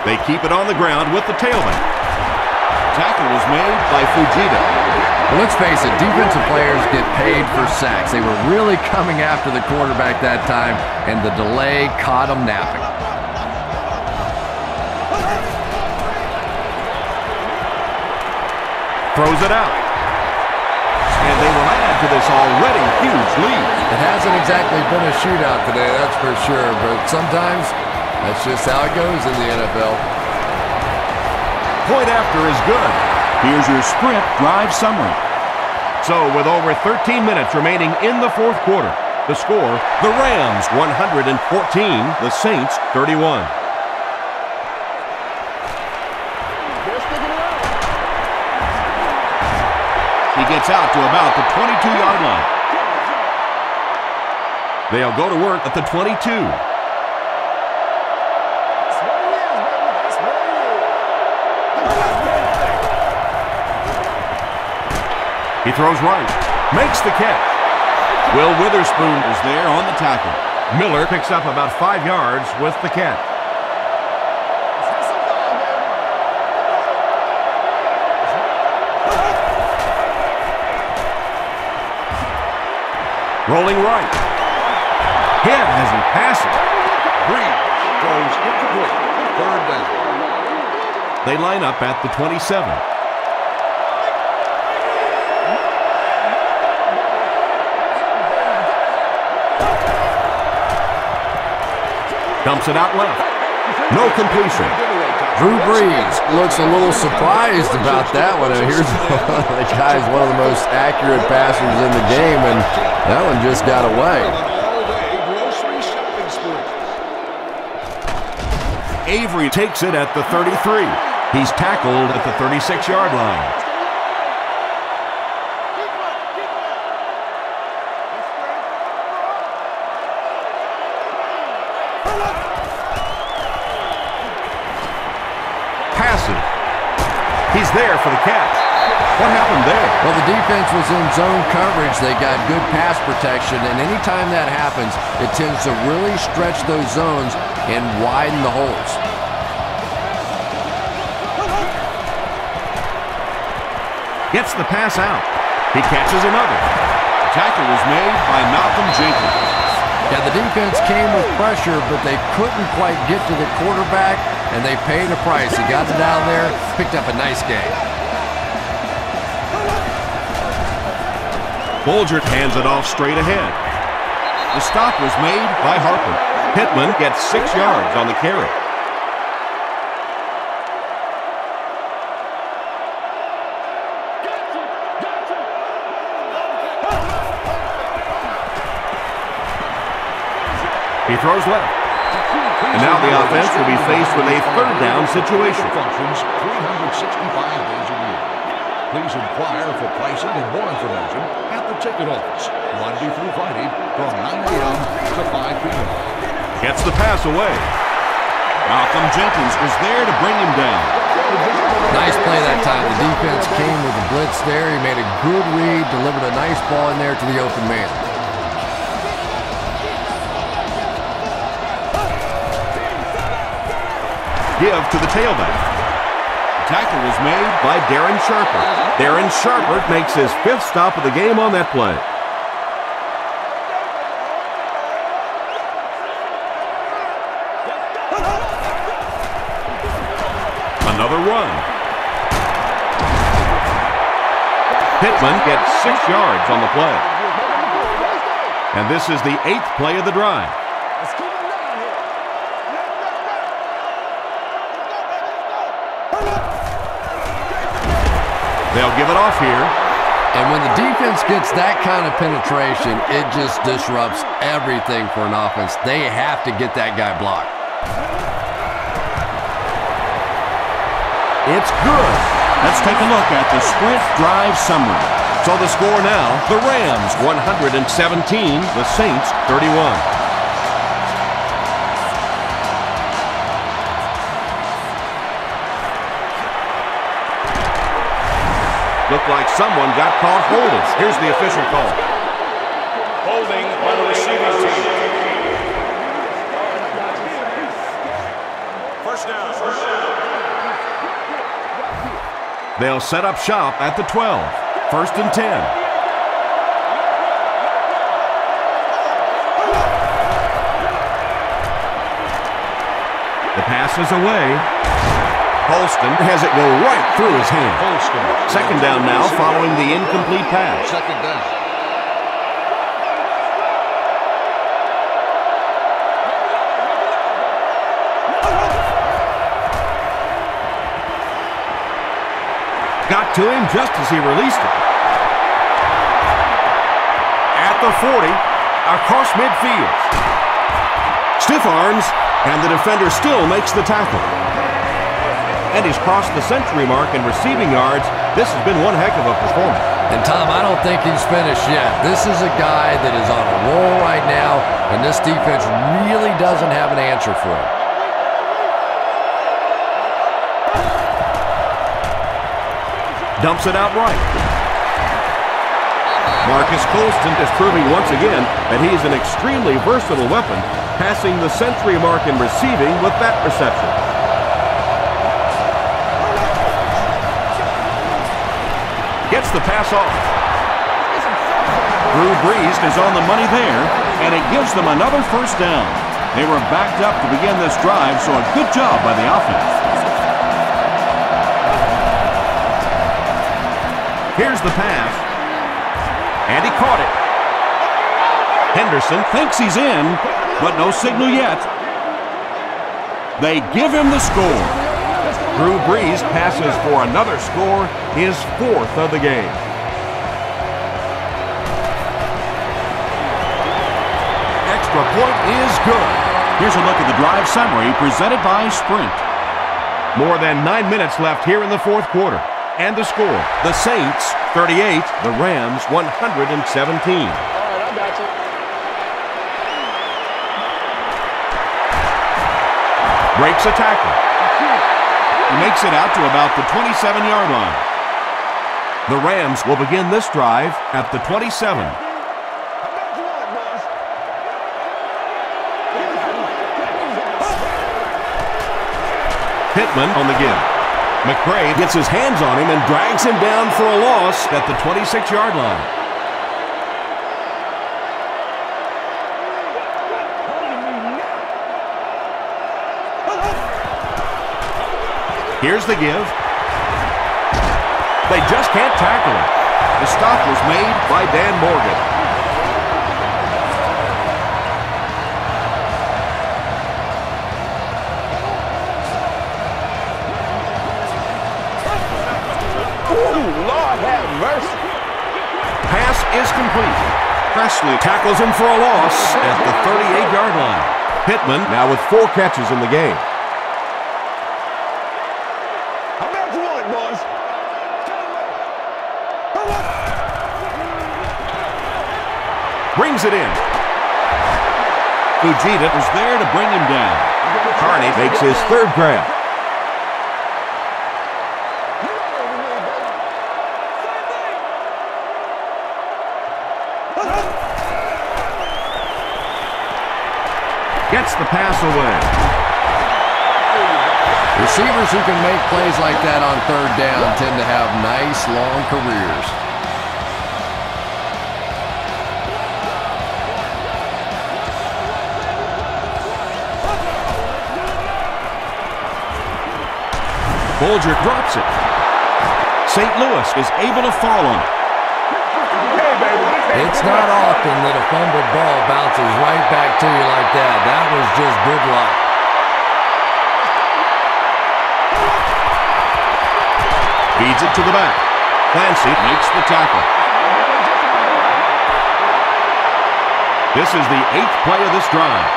They keep it on the ground with the tailback. Tackle was made by Fujita. Well, let's face it, defensive players get paid for sacks. They were really coming after the quarterback that time, and the delay caught them napping. Throws it out. And they will add to this already huge lead. It hasn't exactly been a shootout today, that's for sure, but sometimes that's just how it goes in the NFL. Point after is good. Here's your Sprint drive summary. So with over 13 minutes remaining in the fourth quarter, the score, the Rams 114, the Saints 31. He gets out to about the 22-yard line. They'll go to work at the 22. He throws right, makes the catch. Will Witherspoon is there on the tackle. Miller picks up about 5 yards with the catch. Rolling right. Hit as he passes. Breed throws incomplete. Third down. They line up at the 27. Dumps it out left. No completion. Drew Brees looks a little surprised about that one. And here's the guy's one of the most accurate passers in the game, and that one just got away. Avery takes it at the 33. He's tackled at the 36-yard line. Passes. He's there for the catch. What happened there? Well, the defense was in zone coverage. They got good pass protection, and anytime that happens, it tends to really stretch those zones and widen the holes. Gets the pass out. He catches another. Tackle was made by Malcolm Jenkins. Yeah, the defense came with pressure, but they couldn't quite get to the quarterback, and they paid a price. He got it down there, picked up a nice game. Bolger hands it off straight ahead. The stop was made by Harper. Pittman gets 6 yards on the carry. He throws left. And now the offense will be faced with a third down situation. Functions 365 days a year. Please inquire for pricing and more information at the ticket office, Monday through Friday from 9 a.m. to 5 p.m. Gets the pass away. Malcolm Jenkins was there to bring him down. Nice play that time. The defense came with a blitz there. He made a good read, delivered a nice ball in there to the open man. Give to the tailback. The tackle was made by Darren Sharper. Darren Sharper makes his 5th stop of the game on that play. Another run. Pittman gets 6 yards on the play. And this is the 8th play of the drive. They'll give it off here. And when the defense gets that kind of penetration, it just disrupts everything for an offense. They have to get that guy blocked. It's good. Let's take a look at the Sprint drive summary. So the score now, the Rams 117, the Saints 31. Looked like someone got caught holding. Here's the official call. Holding by the receiving team. First down. They'll set up shop at the 12. First and 10. The pass is away. Holston has it go right through his hand. Second down now following the incomplete pass. Second down. Got to him just as he released it. At the 40, across midfield. Stiff arms, and the defender still makes the tackle. And he's crossed the century mark in receiving yards. This has been one heck of a performance. And Tom, I don't think he's finished yet. This is a guy that is on a roll right now, and this defense really doesn't have an answer for him. Dumps it out right. Marcus Colston is proving once again that he is an extremely versatile weapon, passing the century mark in receiving with that reception. Gets the pass off. Drew Brees is on the money there, and it gives them another first down. They were backed up to begin this drive, so a good job by the offense. Here's the pass. And he caught it. Henderson thinks he's in, but no signal yet. They give him the score. Drew Brees passes for another score, his fourth of the game. Extra point is good. Here's a look at the drive summary presented by Sprint. More than 9 minutes left here in the fourth quarter. And the score, the Saints 38, the Rams 117. Breaks a tackle. He makes it out to about the 27-yard line. The Rams will begin this drive at the 27. Pittman on the give. McCray gets his hands on him and drags him down for a loss at the 26-yard line. Here's the give. They just can't tackle him. The stop was made by Dan Morgan. Pass is complete. Presley tackles him for a loss at the 38-yard line. Pittman now with 4 catches in the game. Brings it in. Fujita is there to bring him down. Carney makes his third grab. Gets the pass away. Receivers who can make plays like that on third down tend to have nice, long careers. Bolger drops it. St. Louis is able to fall on it. It's not often that a fumbled ball bounces right back to you like that. That was just good luck. Feeds it to the back. Clancy makes the tackle. This is the 8th play of this drive.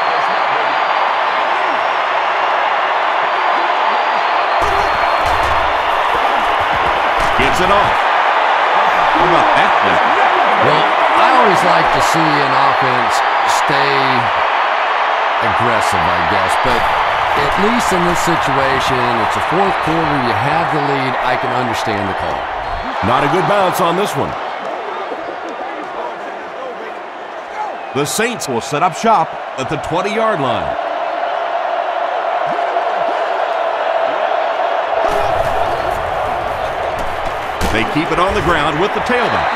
Gives it off. How about that play? Well, I always like to see an offense stay aggressive, I guess. But at least in this situation, it's a fourth quarter, you have the lead, I can understand the call. Not a good bounce on this one. The Saints will set up shop at the 20-yard line. They keep it on the ground with the tailback.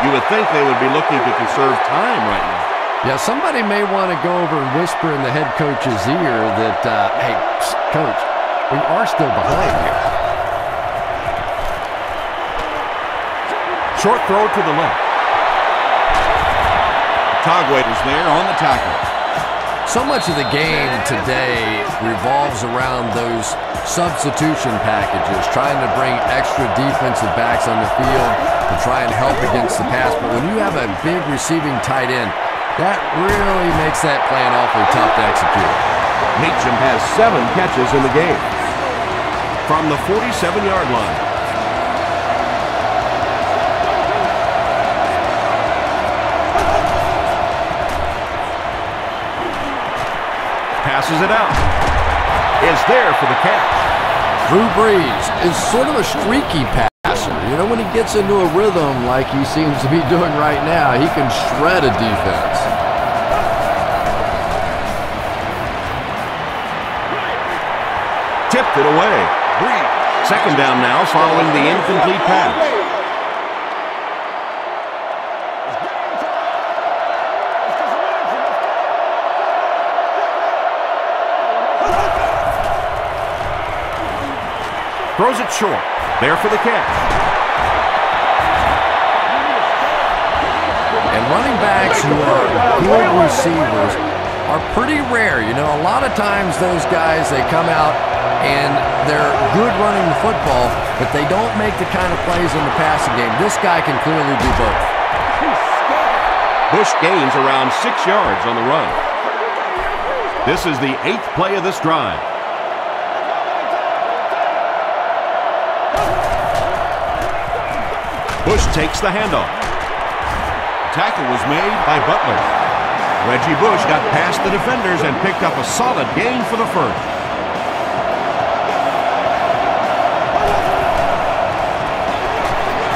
You would think they would be looking to conserve time right now. Yeah, somebody may want to go over and whisper in the head coach's ear that, hey, coach, we are still behind here. Short throw to the left. Togway is there on the tackle. So much of the game today revolves around those substitution packages, trying to bring extra defensive backs on the field to try and help against the pass. But when you have a big receiving tight end, that really makes that plan awfully tough to execute. Meacham has 7 catches in the game. From the 47-yard line. Passes it out. Is there for the catch. Drew Brees is sort of a streaky passer. You know, when he gets into a rhythm like he seems to be doing right now, he can shred a defense. Tipped it away. Brees. Second down now following the incomplete pass. Throws it short. There for the catch. And running backs who are good receivers are pretty rare. You know, a lot of times those guys, they come out and they're good running the football, but they don't make the kind of plays in the passing game. This guy can clearly do both. Bush gains around 6 yards on the run. This is the 8th play of this drive. Bush takes the handoff. Tackle was made by Butler. Reggie Bush got past the defenders and picked up a solid gain for the first.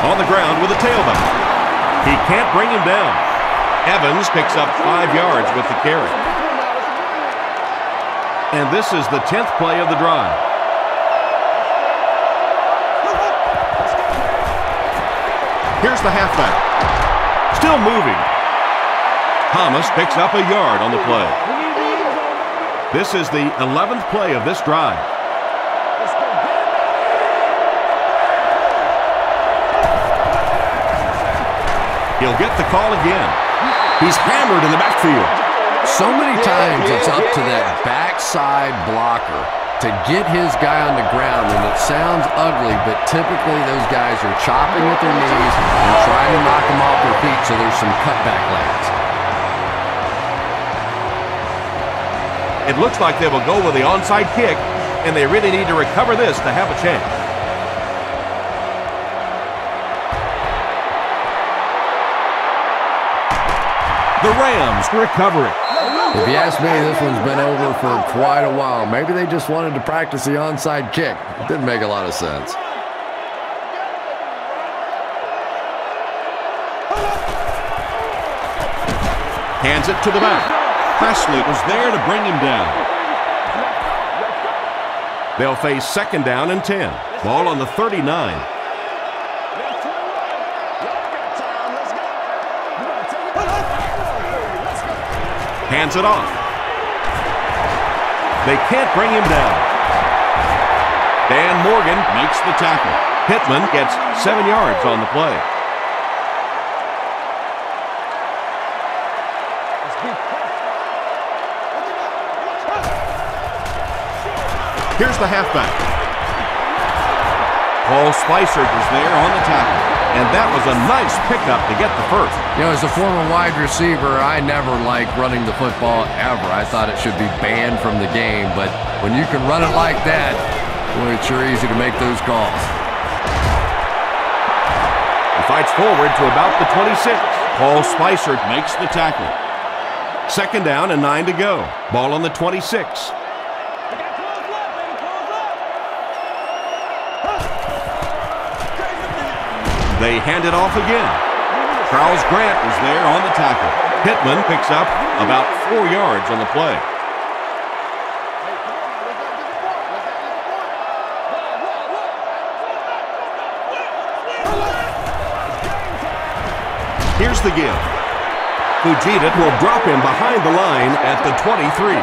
On the ground with a tailback. He can't bring him down. Evans picks up 5 yards with the carry. And this is the 10th play of the drive. Here's the halfback. Still moving. Thomas picks up a yard on the play. This is the 11th play of this drive. He'll get the call again. He's hammered in the backfield. So many times it's up to that backside blocker to get his guy on the ground, and it sounds ugly, but typically those guys are chopping at their knees and trying to knock them off their feet, so there's some cutback lanes. It looks like they will go with the onside kick, and they really need to recover this to have a chance. The Rams recover it. If you ask me, this one's been over for quite a while. Maybe they just wanted to practice the onside kick. It didn't make a lot of sense. Hands it to the back. Presley was there to bring him down. They'll face 2nd down and 10. Ball on the 39. Hands it off. They can't bring him down. Dan Morgan makes the tackle. Pittman gets 7 yards on the play. Here's the halfback. Paul Spicer was there on the tackle. And that was a nice pickup to get the first. You know, as a former wide receiver, I never liked running the football ever. I thought it should be banned from the game. But when you can run it like that, well, it's sure easy to make those calls. He fights forward to about the 26. Paul Spicer makes the tackle. 2nd down and 9 to go. Ball on the 26. They hand it off again. Charles Grant was there on the tackle. Pittman picks up about 4 yards on the play. Here's the give. Fujita will drop him behind the line at the 23.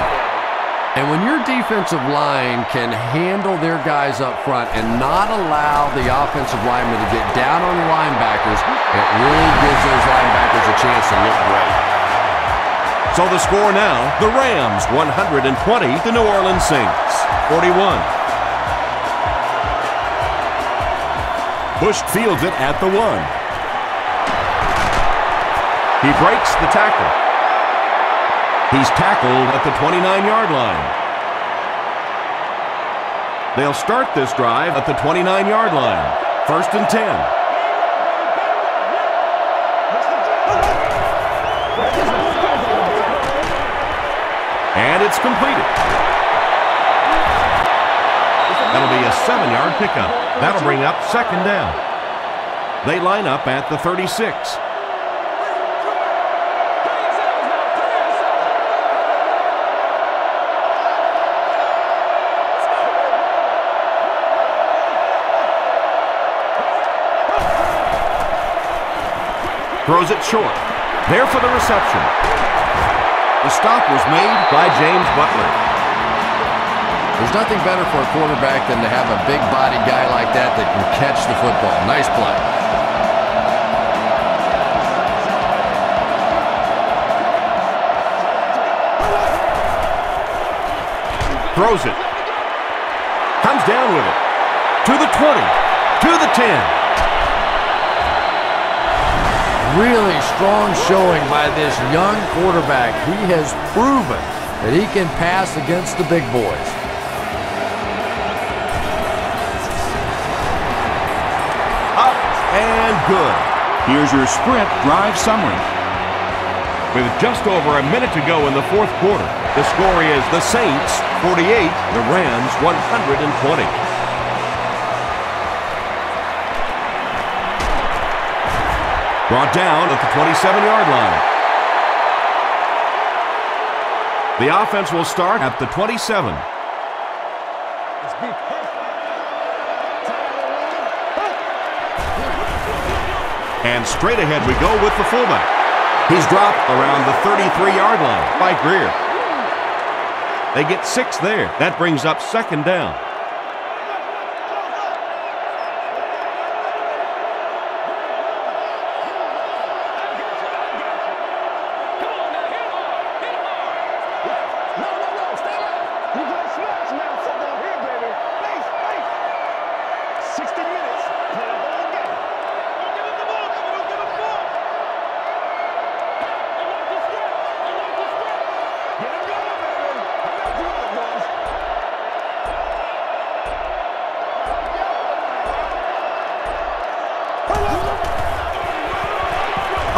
And when your defensive line can handle their guys up front and not allow the offensive linemen to get down on the linebackers, it really gives those linebackers a chance to look great. So the score now, the Rams 120, the New Orleans Saints 41. Bush fields it at the 1. He breaks the tackle. He's tackled at the 29-yard line. They'll start this drive at the 29-yard line. 1st and 10. And it's completed. That'll be a 7-yard pickup. That'll bring up 2nd down. They line up at the 36. Throws it short. There for the reception. The stop was made by James Butler. There's nothing better for a quarterback than to have a big-bodied guy like that that can catch the football. Nice play. Throws it. Comes down with it. To the 20. To the 10. Really strong showing by this young quarterback. He has proven that he can pass against the big boys. Up and good. Here's your sprint drive summary. With just over a minute to go in the 4th quarter, the score is the Saints 48, the Rams 120. Brought down at the 27-yard line. The offense will start at the 27. And straight ahead we go with the fullback. He's dropped around the 33-yard line by Greer. They get 6 there. That brings up 2nd down.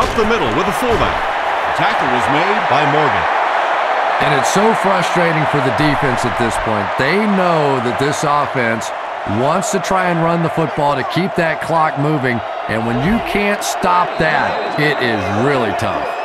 Up the middle with the fullback. The tackle was made by Morgan. And it's so frustrating for the defense at this point. They know that this offense wants to try and run the football to keep that clock moving, and when you can't stop that, it is really tough.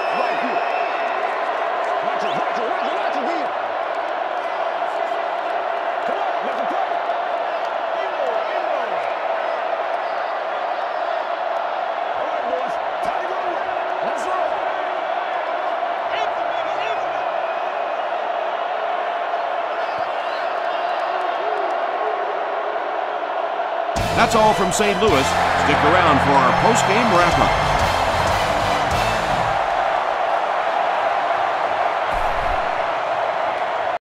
That's all from St. Louis. Stick around for our post-game wrap-up.